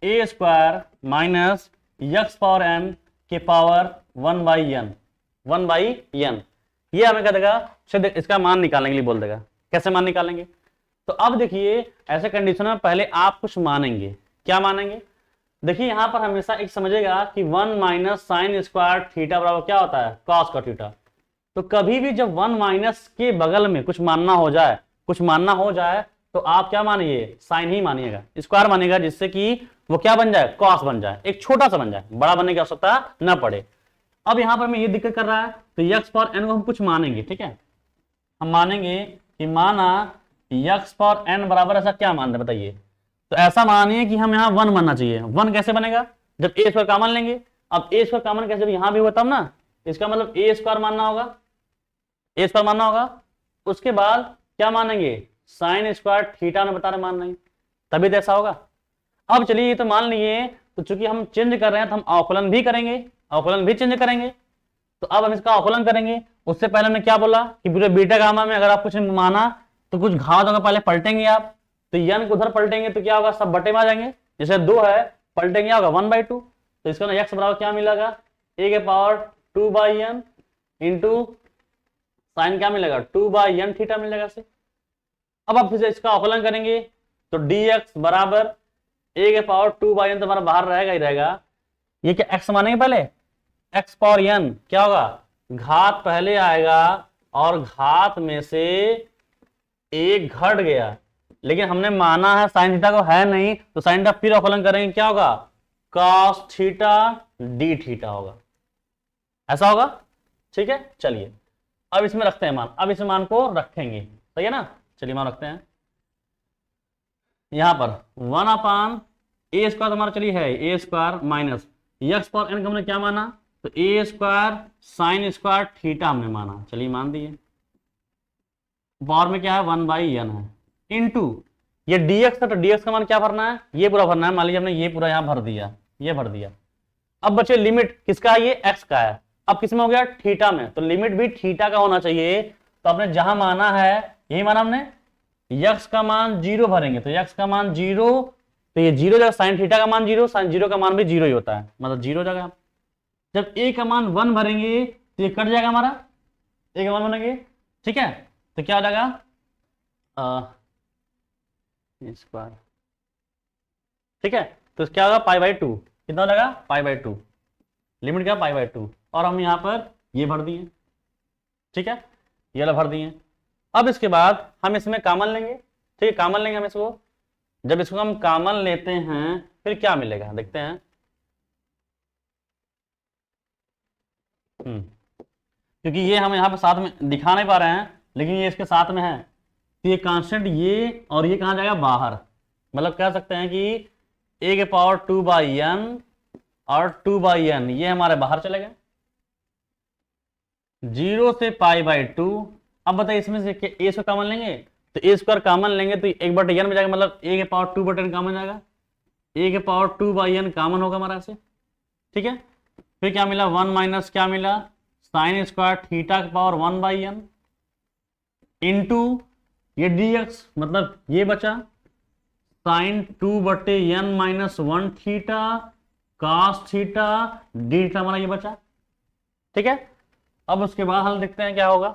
a square minus x power n के पावर 1/n। ये हमें क्या देगा, इसका मान निकालने के लिए बोल देगा। कैसे मान निकालेंगे, तो अब देखिए ऐसे कंडीशन में पहले आप कुछ मानेंगे। क्या मानेंगे, देखिए यहां पर हमेशा एक समझेगा कि 1 माइनस साइन स्क्वायर थीटा बराबर क्या होता है, कॉस का थीटा। तो कभी भी जब 1 माइनस के बगल में कुछ मानना हो जाए तो आप क्या मानिए, साइन ही मानिएगा, स्क्वायर मानिएगा, जिससे कि वो क्या बन जाए, कॉस बन जाए, एक छोटा सा बन जाए, बड़ा बनने की आवश्यकता ना पड़े। अब यहां पर मैं ये दिक्कत कर रहा है, तो यक्स पावर एन को हम कुछ मानेंगे। ठीक है, हम मानेंगे कि माना यक्स पावर एन बराबर, ऐसा क्या मान रहे बताइए, तो ऐसा मानिए कि हम यहाँ 1 मानना चाहिए। 1 कैसे बनेगा, जब ए स्क्वायर कॉमन लेंगे। अब ए स्क्वायर कॉमन कैसे, यहां भी हुआ तब ना, इसका मतलब ए स्क्वायर मानना होगा, ए स्क्वायर मानना होगा। उसके बाद क्या मानेंगे, साइन स्क्वायर थीटा ने बता रहे मान नहीं, तभी तो ऐसा होगा। अब चलिए ये तो मान लिए, तो चूंकि हम चेंज कर रहे हैं तो हम अवकलन भी करेंगे, अवकलन भी चेंज करेंगे। तो अब हम इसका अवकलन करेंगे। उससे पहले हमने क्या बोला कि पूरे बीटा गामा में अगर आप कुछ माना तो कुछ घात होगा, पहले पलटेंगे आप, तो यन को उधर पलटेंगे तो क्या होगा, सब बटे में आ जाएंगे। जैसे 2 है, पलटेंगे होगा 1/2, तो इसका ना एक्स बराबर क्या मिलेगा, ए के पावर 2/n इंटू साइन क्या मिलेगा, 2/n थीटा मिलेगा से। अब आप फिर से इसका अवकलन करेंगे तो dx बराबर a के पावर 2/n, तो हमारा बाहर रहेगा ही रहेगा। ये क्या x मानेंगे, पहले x पावर n क्या होगा, घात पहले आएगा और घात में से एक घट गया, लेकिन हमने माना है साइन थीटा को, है नहीं, तो साइन थीटा फिर अवकलन करेंगे, क्या होगा, cos थीटा d थीटा होगा, ऐसा होगा। ठीक है, चलिए अब इसमें रखते हैं मान, अब इस मान को रखेंगे, सही है ना। चलिए मान रखते हैं यहां पर 1/a स्क्वायर हमारा, चलिए है a square minus x power n का हमने क्या माना, तो a square sine square theta हमने माना, चलिए मान दिए। पावर में क्या है, 1/n है, इनटू ये dx था, तो dx का मान क्या भरना है, ये पूरा भरना है। मान लीजिए हमने ये पूरा यहां भर दिया, ये भर दिया। अब बचे लिमिट किसका है, ये x का है, अब किसमें हो गया, थीटा में, तो लिमिट भी थीटा का होना चाहिए। तो आपने जहां माना है यही माना हमने, यक्स का मान 0 भरेंगे, तो यक्स का मान 0, तो ये 0 जगह साइन थीटा का मान 0, साइन 0 का मान भी 0 ही होता है, मतलब 0 जगह। जब ए का मान 1 भरेंगे तो ये कट जाएगा हमारा, ए का मान बनेंगे। ठीक है, तो क्या हो जाएगा स्क्वायर, ठीक है, तो क्या होगा π/2, कितना हो जाएगा π/2, लिमिट क्या π/2, और हम यहां पर ये भर दिए। ठीक है, ये वाला भर दिए। अब इसके बाद हम इसमें कॉमन लेंगे, ठीक है, कॉमन लेंगे हम इसको। जब इसको हम कॉमन लेते हैं फिर क्या मिलेगा, देखते हैं। क्योंकि ये हम यहाँ पे साथ में दिखा नहीं पा रहे हैं, लेकिन ये इसके साथ में है, तो ये कांस्टेंट ये और ये कहां जाएगा बाहर, मतलब कह सकते हैं कि a के पावर 2/n और 2/n ये हमारे बाहर चले गए, 0 से π/2। अब बताइए इसमें से a स्क्वायर कॉमन लेंगे, तो a स्क्वायर कॉमन लेंगे तो 1/n में जाएगा, मतलब a के पावर 2/n कॉमन जाएगा, a के पावर 2/n कॉमन होगा हमारा से, ठीक है। फिर क्या मिला, 1 माइनस क्या मिला, साइन स्क्वायर थीटा के पावर 1/n इंटू ये dx, मतलब ये बचा sine 2/n minus 1 theta cos theta d theta हमारा ये बचा, ठीक है। अब उसके बाद हल देखते हैं क्या होगा,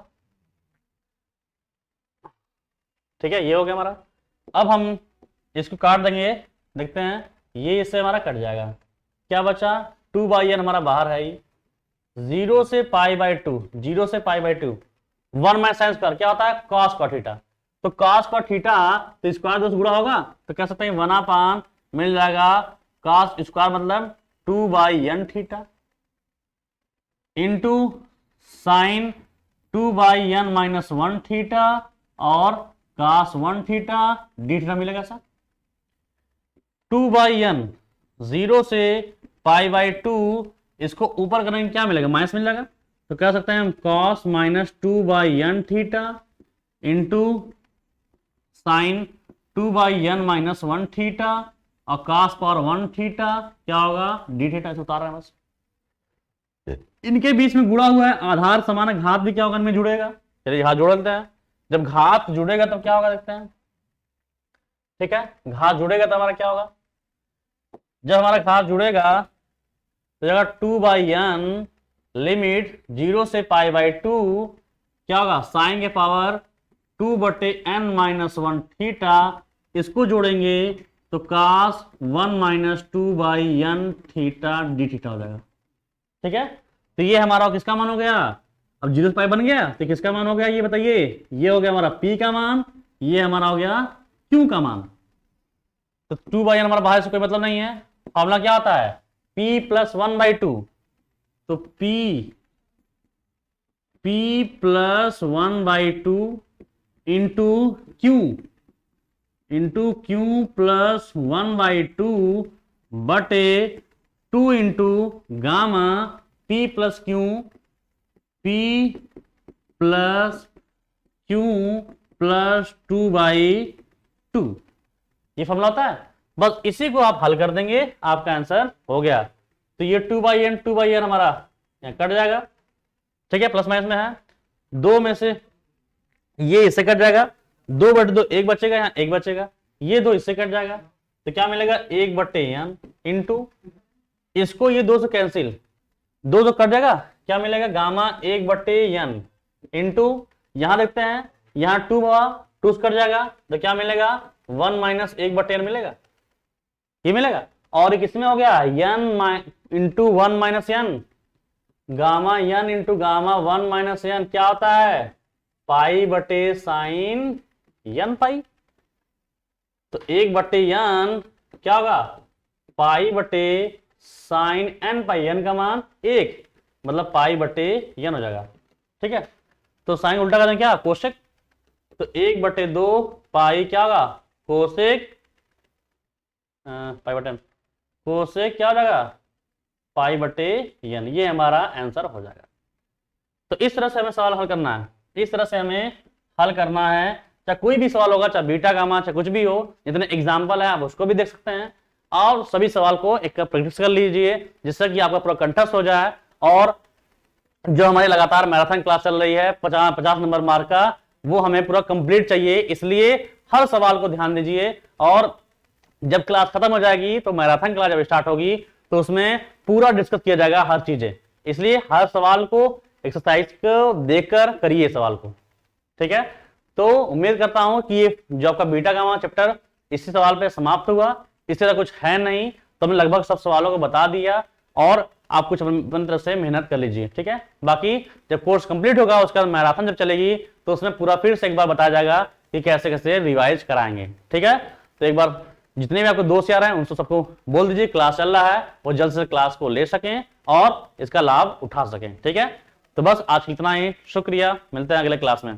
ठीक है, ये हो गया हमारा। अब हम इसको काट देंगे, देखते हैं ये इससे हमारा कट जाएगा, क्या बचा 2/n हमारा बाहर है ही, 0 से π/2, 0 से π/2 1 माइनस साइन स्क्वायर क्या होता है कॉस कॉट थीटा, तो कॉस कॉट थीटा तो स्क्वायर 2 से गुणा होगा तो कह सकते हैं 1/, मिल जाएगा कॉस स्क्वायर मतलब 2/n theta into sine 2/n minus 1 theta और कॉस 1 थीटा डी थीटा मिलेगा सर। 2/n 0 से π/2 इसको ऊपर करेंगे क्या मिलेगा, माइनस मिल जाएगा, तो कह सकते हैं हम cos minus 2/n theta into sine 2/n minus 1 theta और कॉस पावर 1 थीटा क्या होगा डी थीटा, से उतार रहे हैं बस। इनके बीच में जुड़ा हुआ है आधार समान है, घात भी क्या होगा इनमें जुड़ेगा, चलिए घात जोड़ लेते हैं, जब घात जुड़ेगा तब क्या होगा देखते हैं, ठीक है। घात जुड़ेगा तो हमारा क्या होगा, जब हमारा घात जुड़ेगा तो जगह 2/n लिमिट 0 से π/2 क्या होगा साइन के पावर 2/n माइनस 1 थीटा, इसको जोड़ेंगे तो cos 1 minus 2/n theta d theta हो जाएगा, ठीक है। तो ये हमारा किसका मान हो गया, अब 0 से पाई बन गया तो किसका मान हो गया ये बताइए, ये हो गया हमारा p का मान, ये हमारा हो गया q का मान। तो 2/n हमारा बाहर से कोई मतलब नहीं है, फॉर्मूला क्या होता है p प्लस 1/2, तो p plus 1/2 into q plus 1/2 बटे 2 into gamma p plus q plus 2/2, ये फॉर्मूला होता है। बस इसी को आप हल कर देंगे आपका आंसर हो गया। तो ये 2/n हमारा यहाँ कट जाएगा, ठीक है, प्लस माइनस में है, 2 में से ये इससे कट जाएगा, 2/2 1 बचेगा, यहाँ 1 बचेगा, ये 2 इससे कट जाएगा तो क्या मिलेगा 1/n इंटू इसको ये 2 से कैंसिल, 2 तो कट जाएगा, क्या मिलेगा गामा 1/n इंटू यहां देखते हैं यहाँ 2 हुआ 2 से कट जाएगा तो क्या मिलेगा 1 माइनस 1/n मिलेगा, ये मिलेगा। और किसमें हो गया n into 1 minus n, gamma n into gamma 1 minus n क्या होता है पाई बटे साइन n पाई, तो 1/n क्या होगा पाई बटे साइन n पाई, n का मान 1 मतलब पाई बटे n हो जाएगा, ठीक है। तो साइन उल्टा कर दें क्या कोशेक, तो 1/2 पाई क्या होगा कोसेक पाई बटे कोसेक क्या हो जाएगा पाई बटे n, ये हमारा आंसर हो जाएगा। तो इस तरह से हमें सवाल हल करना है, इस तरह से हमें हल करना है, चाहे कोई भी सवाल होगा, चाहे बीटा गामा चाहे कुछ भी हो, जितने एग्जाम्पल है आप उसको भी देख सकते हैं और सभी सवाल को एक प्रैक्टिस कर लीजिए जिससे कि आपका पूरा कंठस्थ हो जाए। और जो हमारी लगातार मैराथन क्लास चल रही है 50 नंबर मार्क का, वो हमें पूरा कंप्लीट चाहिए, इसलिए हर सवाल को ध्यान दीजिए। और जब क्लास खत्म हो जाएगी तो मैराथन क्लास जब स्टार्ट होगी तो उसमें पूरा डिस्कस किया जाएगा हर चीजें, इसलिए हर सवाल को एक्सरसाइज को देखकर करिए सवाल को, ठीक है। तो उम्मीद करता हूं कि ये जो आपका बीटा गामा चैप्टर इसी सवाल पे समाप्त हुआ, इस तरह कुछ है नहीं, तो हमने लगभग सब सवालों को बता दिया और आप कुछ अपनी तरफ से मेहनत कर लीजिए, ठीक है। बाकी जब कोर्स कंप्लीट होगा उसका मैराथन जब चलेगी तो उसमें पूरा फिर से एक बार बताया जाएगा कि कैसे कैसे रिवाइज कराएंगे, ठीक है। तो एक बार जितने भी आपके दोस्त यार हैं उनको सबको बोल दीजिए क्लास चल रहा है, वो जल्द से क्लास को ले सकें और इसका लाभ उठा सकें, ठीक है। तो बस आज इतना ही, शुक्रिया, मिलते हैं अगले क्लास में।